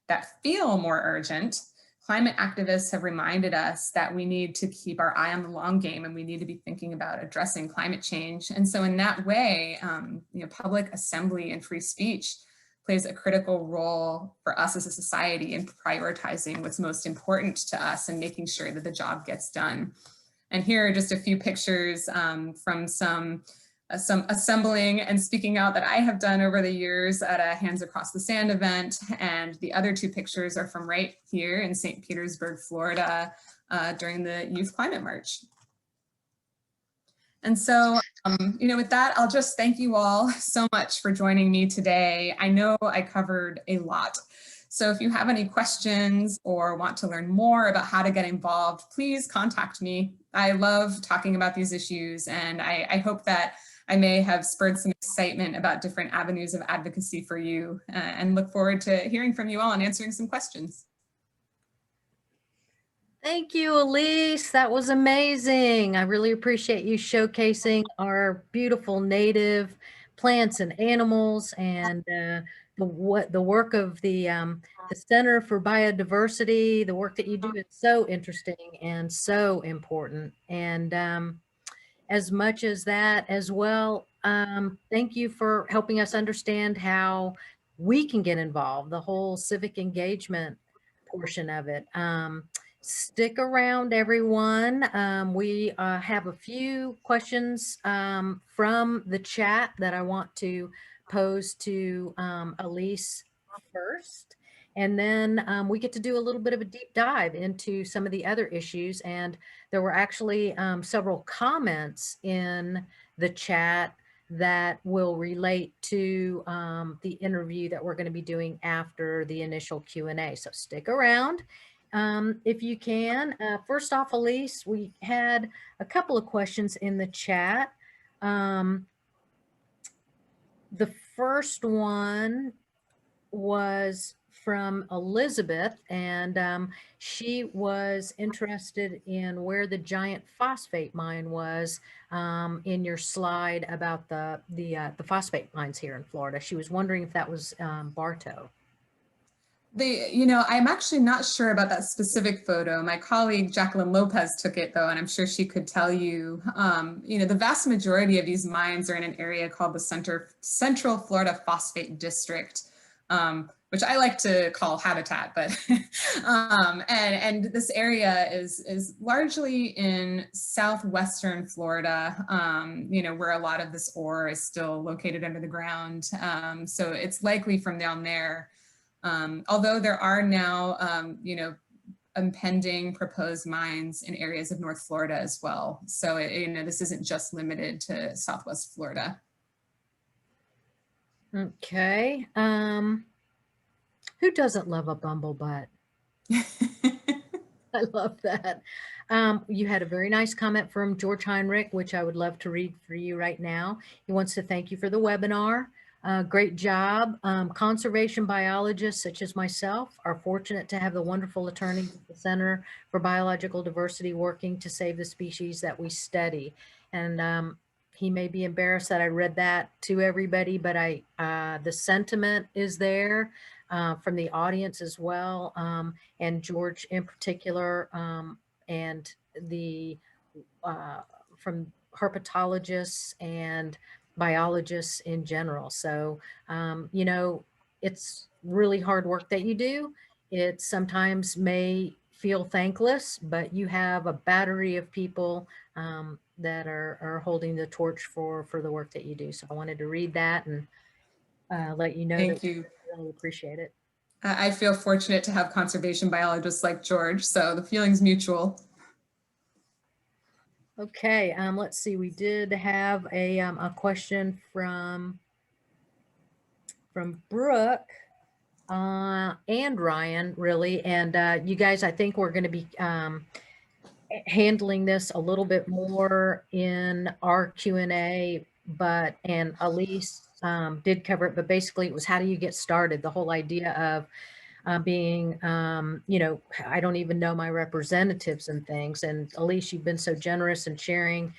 that feel more urgent, climate activists have reminded us that we need to keep our eye on the long game, and we need to be thinking about addressing climate change. And so in that way, public assembly and free speech plays a critical role for us as a society in prioritizing what's most important to us and making sure that the job gets done. And here are just a few pictures from some assembling and speaking out that I have done over the years at a Hands Across the Sand event. And the other two pictures are from right here in St. Petersburg, Florida, during the Youth Climate March. And so, with that, I'll just thank you all so much for joining me today. I know I covered a lot. So if you have any questions or want to learn more about how to get involved, please contact me. I love talking about these issues, and I hope that I may have spurred some excitement about different avenues of advocacy for you, and look forward to hearing from you all and answering some questions. Thank you, Elise. That was amazing. I really appreciate you showcasing our beautiful native plants and animals, and the work of the Center for Biodiversity. The work that you do is so interesting and so important. And as much as that as well, thank you for helping us understand how we can get involved, the whole civic engagement portion of it. Stick around, everyone. We have a few questions from the chat that I want to pose to Elise first. And then we get to do a little bit of a deep dive into some of the other issues. And there were actually several comments in the chat that will relate to the interview that we're going to be doing after the initial Q&A. So stick around. If you can. First off, Elise, we had a couple of questions in the chat. The first one was from Elizabeth, and she was interested in where the giant phosphate mine was in your slide about the phosphate mines here in Florida. She was wondering if that was Bartow. I'm actually not sure about that specific photo. My colleague Jacqueline Lopez took it though, and I'm sure she could tell you. The vast majority of these mines are in an area called the Central Florida Phosphate District, which I like to call habitat, but and this area is largely in southwestern Florida, where a lot of this ore is still located under the ground. So it's likely from down there. Although there are now, impending proposed mines in areas of North Florida as well. So, this isn't just limited to Southwest Florida. Okay. Who doesn't love a bumblebutt? I love that. You had a very nice comment from George Heinrich, which I would love to read for you right now. He wants to thank you for the webinar. Great job. Conservation biologists such as myself are fortunate to have the wonderful attorneys at the Center for Biological Diversity working to save the species that we study. And he may be embarrassed that I read that to everybody, but the sentiment is there from the audience as well, and George in particular, and from herpetologists and biologists in general. So, it's really hard work that you do. It sometimes may feel thankless, but you have a battery of people that are holding the torch for the work that you do. So I wanted to read that and let you know Thank that you. we really appreciate it. I feel fortunate to have conservation biologists like George, so the feeling's mutual. Okay, let's see. We did have a question from Brooke and Ryan, really. And you guys, I think we're going to be handling this a little bit more in our Q&A, and Elise did cover it, but basically it was how do you get started? The whole idea of being, I don't even know my representatives and things. And Elise, you've been so generous in sharing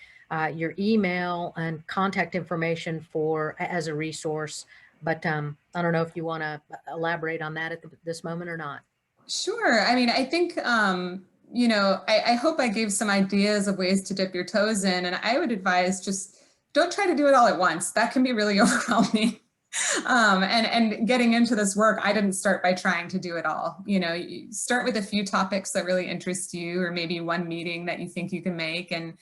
your email and contact information as a resource. But I don't know if you want to elaborate on that at this moment or not. Sure. I mean, I think, I hope I gave some ideas of ways to dip your toes in, and I would advise just don't try to do it all at once. That can be really overwhelming. And getting into this work, I didn't start by trying to do it all. You start with a few topics that really interest you, or maybe one meeting that you think you can make, and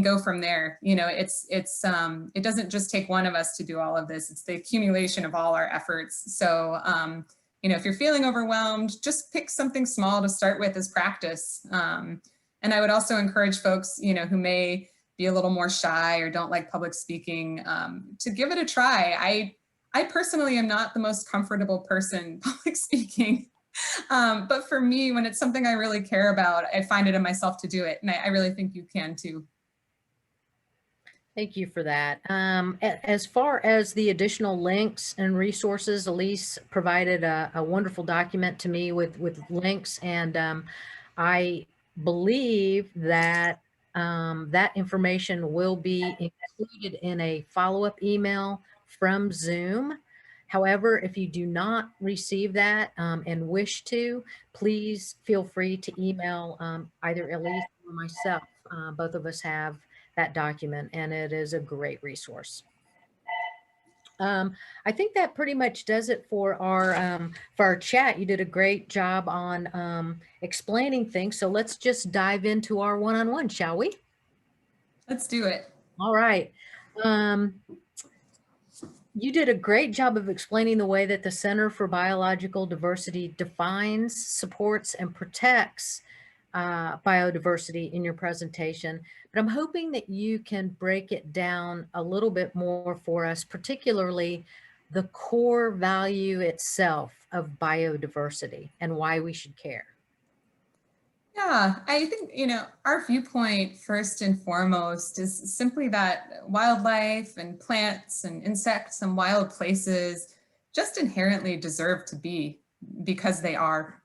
go from there. It doesn't just take one of us to do all of this. It's the accumulation of all our efforts. So, if you're feeling overwhelmed, just pick something small to start with as practice. And I would also encourage folks, who may be a little more shy or don't like public speaking, to give it a try. I personally am not the most comfortable person public speaking. But for me, when it's something I really care about, I find it in myself to do it. And I really think you can too. Thank you for that. As far as the additional links and resources, Elise provided a wonderful document to me with links, and I believe that that information will be included in a follow-up email from Zoom. However, if you do not receive that and wish to, please feel free to email either Elise or myself. Both of us have that document, and it is a great resource. I think that pretty much does it for our chat. You did a great job on explaining things. So let's just dive into our one-on-one, shall we? Let's do it. All right. You did a great job of explaining the way that the Center for Biological Diversity defines, supports, and protects biodiversity in your presentation, but I'm hoping that you can break it down a little bit more for us, particularly the core value itself of biodiversity and why we should care. Yeah, I think, our viewpoint first and foremost is simply that wildlife and plants and insects and wild places just inherently deserve to be because they are.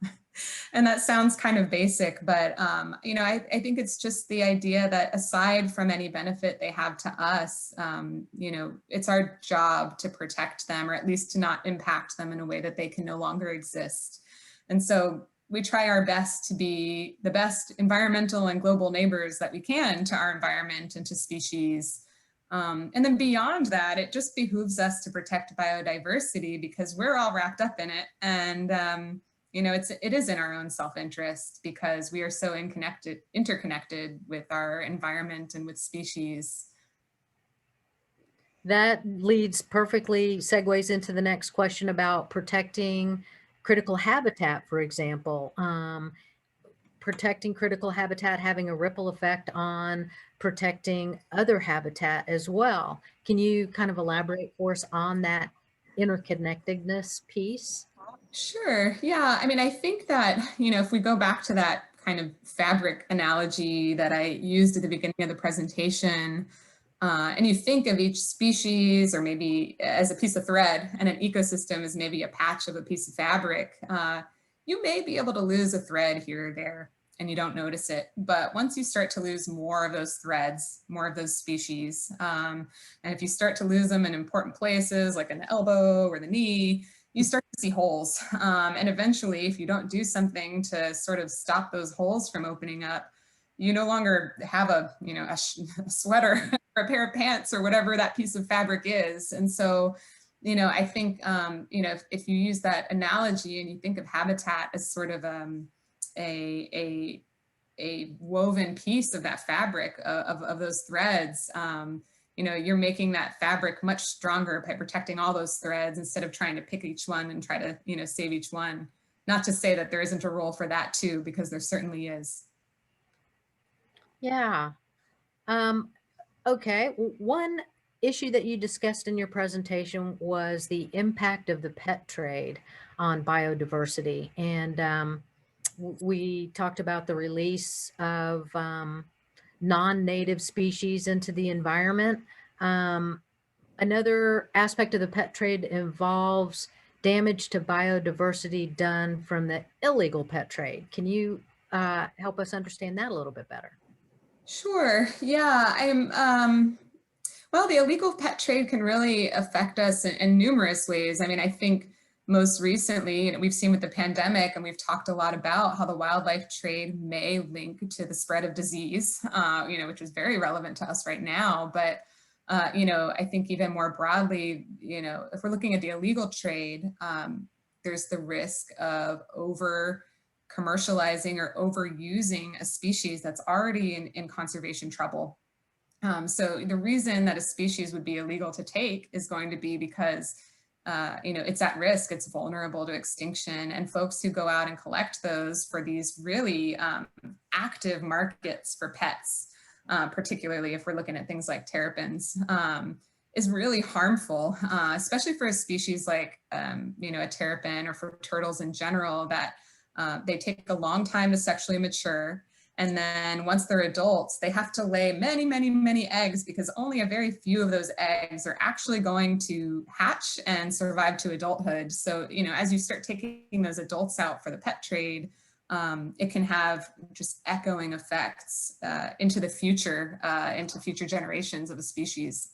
And that sounds kind of basic, but, I think it's just the idea that aside from any benefit they have to us, it's our job to protect them, or at least to not impact them in a way that they can no longer exist. And so we try our best to be the best environmental and global neighbors that we can to our environment and to species. And then beyond that, it just behooves us to protect biodiversity because we're all wrapped up in it. And, it is in our own self-interest because we are so interconnected with our environment and with species. That segues into the next question about protecting critical habitat, for example. Protecting critical habitat having a ripple effect on protecting other habitat as well. Can you kind of elaborate for us on that interconnectedness piece? Sure. Yeah. I mean, I think that, if we go back to that kind of fabric analogy that I used at the beginning of the presentation, and you think of each species or maybe as a piece of thread, and an ecosystem is maybe a patch of a piece of fabric, you may be able to lose a thread here or there and you don't notice it. But once you start to lose more of those threads, more of those species, and if you start to lose them in important places like in the elbow or the knee, you start to see holes. And eventually, if you don't do something to sort of stop those holes from opening up, you no longer have a sweater or a pair of pants or whatever that piece of fabric is. And so, I think, if you use that analogy and you think of habitat as sort of a woven piece of that fabric of those threads, you're making that fabric much stronger by protecting all those threads instead of trying to pick each one and try to, save each one. Not to say that there isn't a role for that too, because there certainly is. Yeah. Okay. One issue that you discussed in your presentation was the impact of the pet trade on biodiversity. And we talked about the release of non-native species into the environment. Another aspect of the pet trade involves damage to biodiversity done from the illegal pet trade. Can you help us understand that a little bit better? Sure. Yeah. Well, the illegal pet trade can really affect us in numerous ways. I mean, I think most recently, we've seen with the pandemic, and we've talked a lot about how the wildlife trade may link to the spread of disease, which is very relevant to us right now. But, I think even more broadly, if we're looking at the illegal trade, there's the risk of over commercializing or overusing a species that's already in conservation trouble. So the reason that a species would be illegal to take is going to be because it's at risk, it's vulnerable to extinction, and folks who go out and collect those for these really active markets for pets, particularly if we're looking at things like terrapins, is really harmful, especially for a species like, a terrapin, or for turtles in general, that they take a long time to sexually mature. And then once they're adults, they have to lay many, many, many eggs, because only a very few of those eggs are actually going to hatch and survive to adulthood. So, as you start taking those adults out for the pet trade, it can have just echoing effects into the future, into future generations of a species.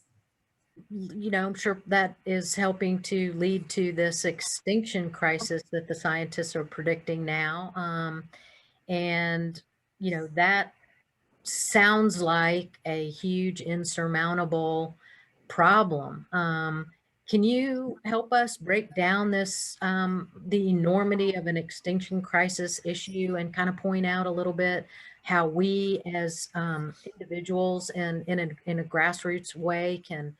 I'm sure that is helping to lead to this extinction crisis that the scientists are predicting now. And that sounds like a huge insurmountable problem. Can you help us break down this, the enormity of an extinction crisis issue, and kind of point out a little bit how we as individuals and in a grassroots way can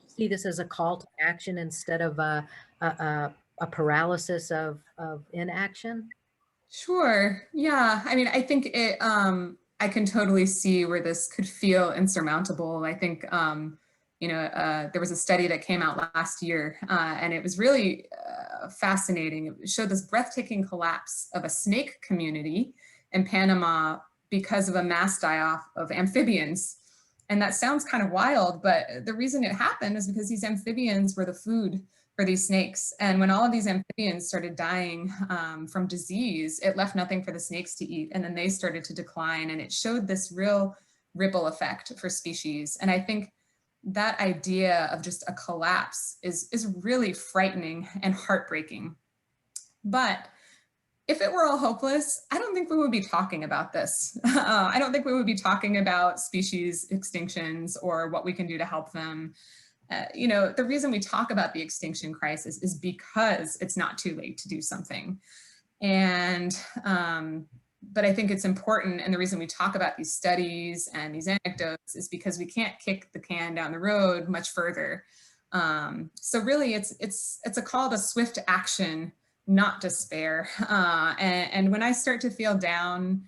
see this as a call to action instead of a paralysis of inaction? Sure. Yeah. I mean, I think I can totally see where this could feel insurmountable. I think, there was a study that came out last year, and it was really fascinating. It showed this breathtaking collapse of a snake community in Panama because of a mass die-off of amphibians. And that sounds kind of wild, but the reason it happened is because these amphibians were the food for these snakes. And when all of these amphibians started dying from disease, it left nothing for the snakes to eat. And then they started to decline, and it showed this real ripple effect for species. And I think that idea of just a collapse is really frightening and heartbreaking. But if it were all hopeless, I don't think we would be talking about this. I don't think we would be talking about species extinctions or what we can do to help them. The reason we talk about the extinction crisis is because it's not too late to do something. And, but I think it's important, and the reason we talk about these studies and these anecdotes is because we can't kick the can down the road much further. So really it's a call to swift action, not despair. And when I start to feel down,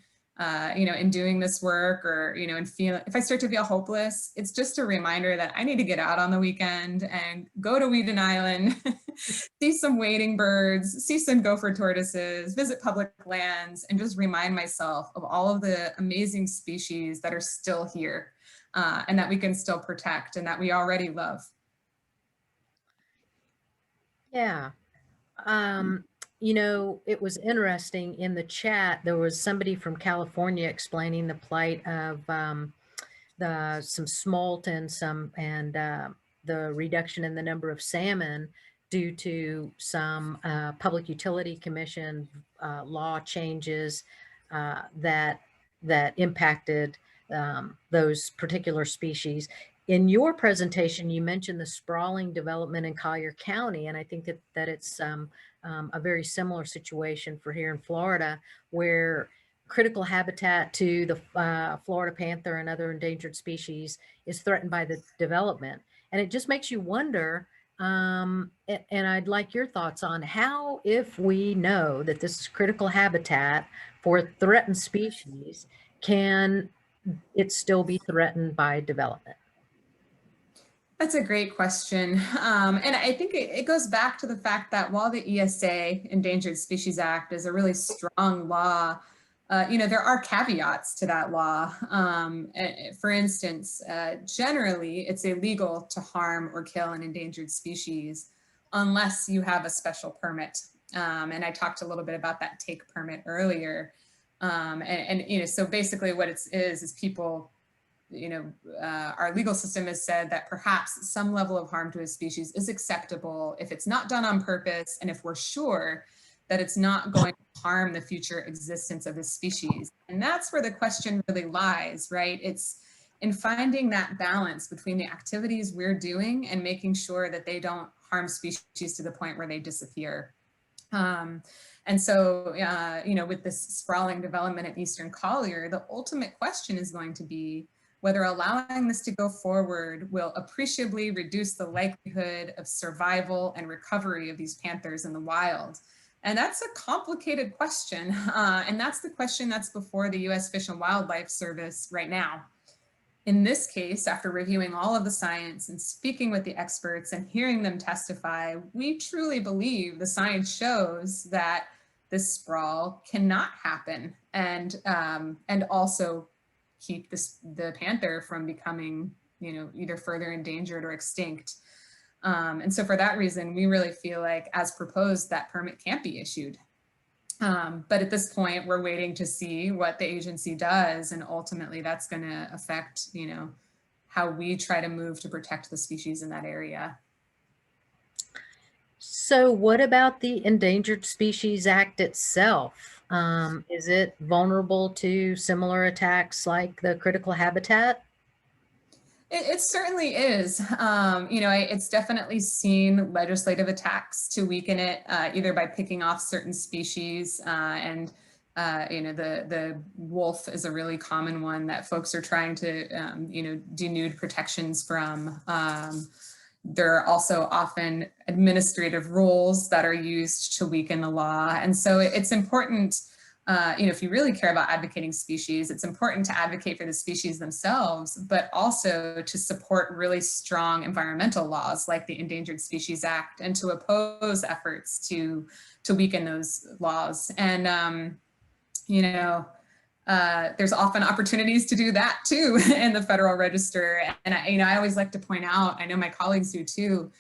in doing this work, or, if I start to feel hopeless, it's just a reminder that I need to get out on the weekend and go to Weeden Island, see some wading birds, see some gopher tortoises, visit public lands, and just remind myself of all of the amazing species that are still here, and that we can still protect, and that we already love. Yeah. It was interesting in the chat. There was somebody from California explaining the plight of some smolt and the reduction in the number of salmon due to some Public Utility Commission law changes that impacted those particular species. In your presentation, you mentioned the sprawling development in Collier County, and I think that it's a very similar situation for here in Florida, where critical habitat to the Florida panther and other endangered species is threatened by the development. And it just makes you wonder, and I'd like your thoughts on how, if we know that this is critical habitat for a threatened species, can it still be threatened by development? That's a great question. And I think it goes back to the fact that while the ESA, Endangered Species Act, is a really strong law, there are caveats to that law. For instance, generally, it's illegal to harm or kill an endangered species unless you have a special permit. And I talked a little bit about that take permit earlier. So basically what it is people our legal system has said that perhaps some level of harm to a species is acceptable if it's not done on purpose and if we're sure that it's not going to harm the future existence of the species. And that's where the question really lies, right? It's in finding that balance between the activities we're doing and making sure that they don't harm species to the point where they disappear. And so, with this sprawling development at Eastern Collier, the ultimate question is going to be whether allowing this to go forward will appreciably reduce the likelihood of survival and recovery of these panthers in the wild. And that's a complicated question. And that's the question that's before the U.S. Fish and Wildlife Service right now. In this case, after reviewing all of the science and speaking with the experts and hearing them testify, we truly believe the science shows that this sprawl cannot happen and also keep the panther from becoming, either further endangered or extinct. And so for that reason, we really feel like, as proposed, that permit can't be issued. But at this point, we're waiting to see what the agency does. And ultimately, that's going to affect, how we try to move to protect the species in that area. So what about the Endangered Species Act itself? Is it vulnerable to similar attacks like the critical habitat? It certainly is. It's definitely seen legislative attacks to weaken it, either by picking off certain species, and the wolf is a really common one that folks are trying to, denude protections from. There are also often administrative rules that are used to weaken the law, and so it's important. If you really care about advocating species, it's important to advocate for the species themselves, but also to support really strong environmental laws like the Endangered Species Act, and to oppose efforts to weaken those laws. And, there's often opportunities to do that too in the Federal Register. And, I always like to point out, I know my colleagues do too,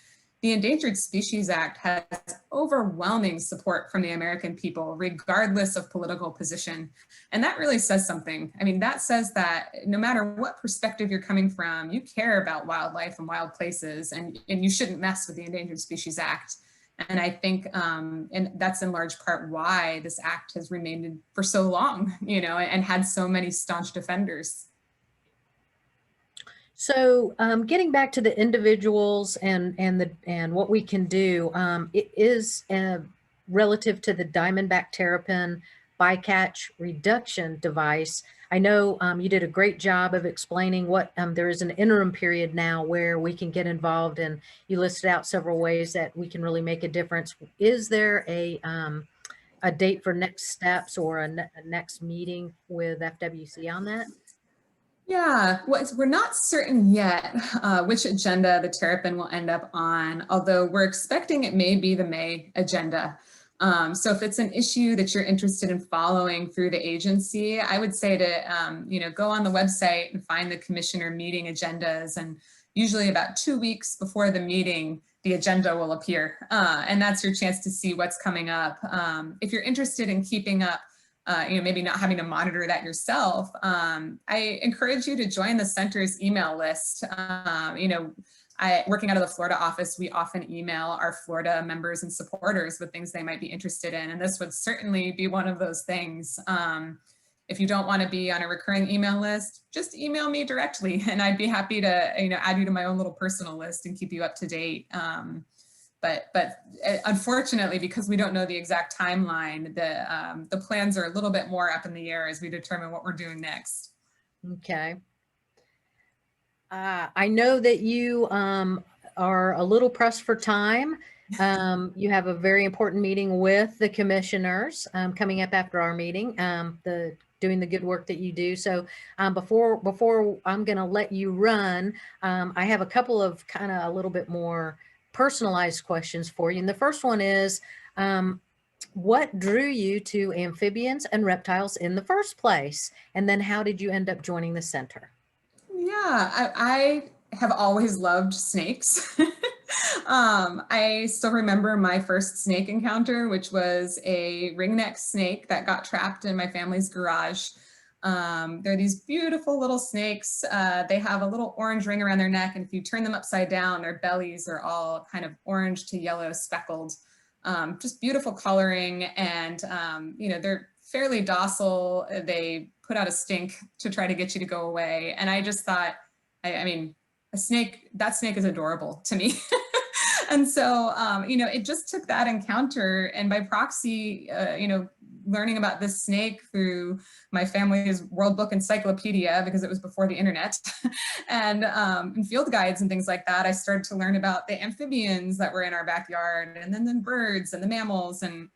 the Endangered Species Act has overwhelming support from the American people, regardless of political position. And that really says something. I mean, that says that no matter what perspective you're coming from, you care about wildlife and wild places, and you shouldn't mess with the Endangered Species Act. And I think, and that's in large part why this act has remained for so long, and had so many staunch defenders. So getting back to the individuals and what we can do, it is relative to the Diamondback Terrapin bycatch reduction device. I know you did a great job of explaining what there is an interim period now where we can get involved, and you listed out several ways that we can really make a difference. Is there a date for next steps or a next meeting with FWC on that? Yeah, well, we're not certain yet which agenda the Terrapin will end up on, although we're expecting it may be the May agenda. So if it's an issue that you're interested in following through the agency, I would say to go on the website and find the commissioner meeting agendas, and usually about 2 weeks before the meeting, the agenda will appear, and that's your chance to see what's coming up. If you're interested in keeping up, maybe not having to monitor that yourself, I encourage you to join the center's email list. Working out of the Florida office, we often email our Florida members and supporters with things they might be interested in, and this would certainly be one of those things. If you don't want to be on a recurring email list, just email me directly, and I'd be happy to add you to my own little personal list and keep you up to date. But unfortunately, because we don't know the exact timeline, the plans are a little bit more up in the air as we determine what we're doing next. Okay. I know that you are a little pressed for time. You have a very important meeting with the commissioners coming up after our meeting, doing the good work that you do. So before I'm going to let you run, I have a couple of kind of a little bit more personalized questions for you. And the first one is, what drew you to amphibians and reptiles in the first place? And then how did you end up joining the center? Yeah, I have always loved snakes. I still remember my first snake encounter, which was a ringneck snake that got trapped in my family's garage. They're these beautiful little snakes. They have a little orange ring around their neck, and if you turn them upside down, their bellies are all kind of orange to yellow speckled. Just beautiful coloring, and you know, they're fairly docile. They put out a stink to try to get you to go away. And I just thought, I mean, that snake is adorable to me. And so, you know, it just took that encounter, and by proxy, you know, learning about this snake through my family's World Book Encyclopedia, because it was before the internet, and field guides and things like that, I started to learn about the amphibians that were in our backyard, and then the birds and the mammals, and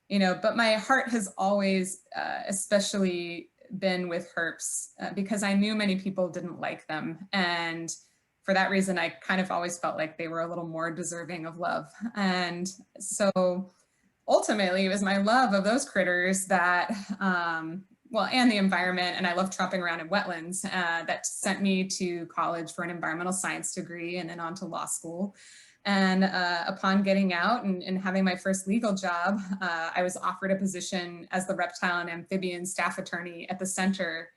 you know, but my heart has always especially been with herps because I knew many people didn't like them, and for that reason, I kind of always felt like they were a little more deserving of love. And so ultimately, it was my love of those critters that, well, and the environment, and I love tromping around in wetlands, that sent me to college for an environmental science degree and then on to law school. And upon getting out and having my first legal job, I was offered a position as the reptile and amphibian staff attorney at the center.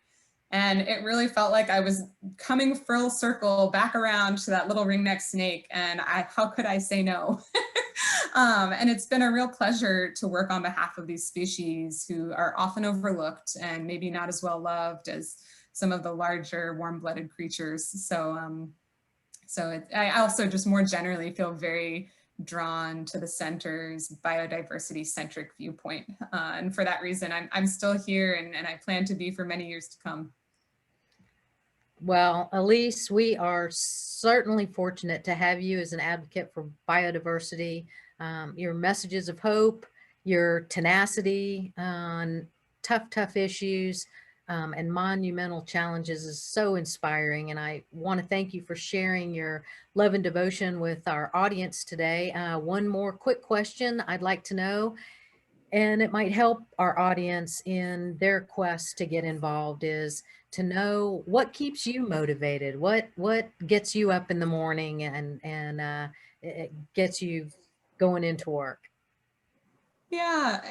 And it really felt like I was coming full circle back around to that little ringneck snake. And how could I say no? And it's been a real pleasure to work on behalf of these species who are often overlooked and maybe not as well loved as some of the larger warm-blooded creatures. So, I also just more generally feel very drawn to the center's biodiversity centric viewpoint. And for that reason, I'm still here, and I plan to be for many years to come. Well, Elise, we are certainly fortunate to have you as an advocate for biodiversity. Your messages of hope, your tenacity on tough issues, and monumental challenges is so inspiring. And I want to thank you for sharing your love and devotion with our audience today. One more quick question I'd like to know, and it might help our audience in their quest to get involved, is to know what keeps you motivated, what gets you up in the morning and it gets you going into work. Yeah,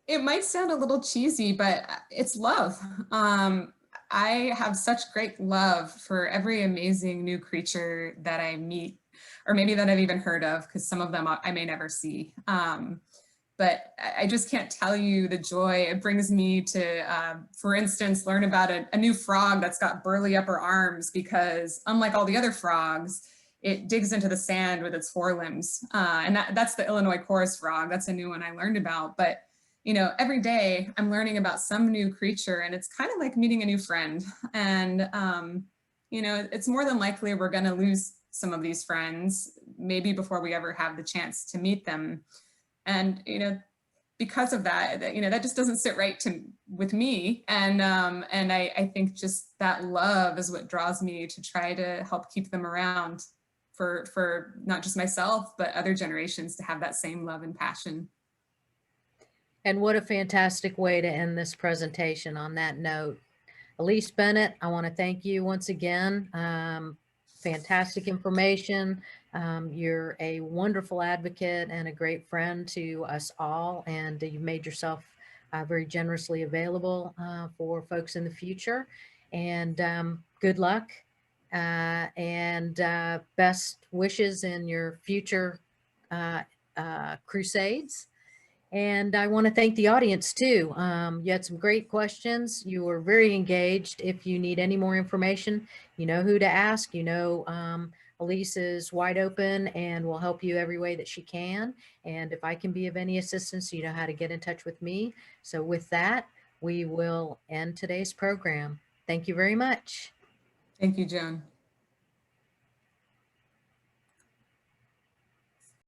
it might sound a little cheesy, but it's love. I have such great love for every amazing new creature that I meet, or maybe that I've even heard of, because some of them I may never see. But I just can't tell you the joy it brings me to, for instance, learn about a new frog that's got burly upper arms, because unlike all the other frogs, it digs into the sand with its forelimbs. And that's the Illinois chorus frog. That's a new one I learned about. But, you know, every day I'm learning about some new creature, and it's kind of like meeting a new friend. And, you know, it's more than likely we're going to lose some of these friends, maybe before we ever have the chance to meet them. And, you know, because of that, you know, that just doesn't sit right with me. And I think just that love is what draws me to try to help keep them around for not just myself, but other generations to have that same love and passion. And what a fantastic way to end this presentation on that note. Elise Bennett, I want to thank you once again. Fantastic information. You're a wonderful advocate and a great friend to us all, and you've made yourself very generously available for folks in the future. And good luck and best wishes in your future crusades. And I want to thank the audience too. You had some great questions. You were very engaged. If you need any more information, you know who to ask. You know, Elise is wide open and will help you every way that she can. And if I can be of any assistance, you know how to get in touch with me. So with that, we will end today's program. Thank you very much. Thank you, Joan.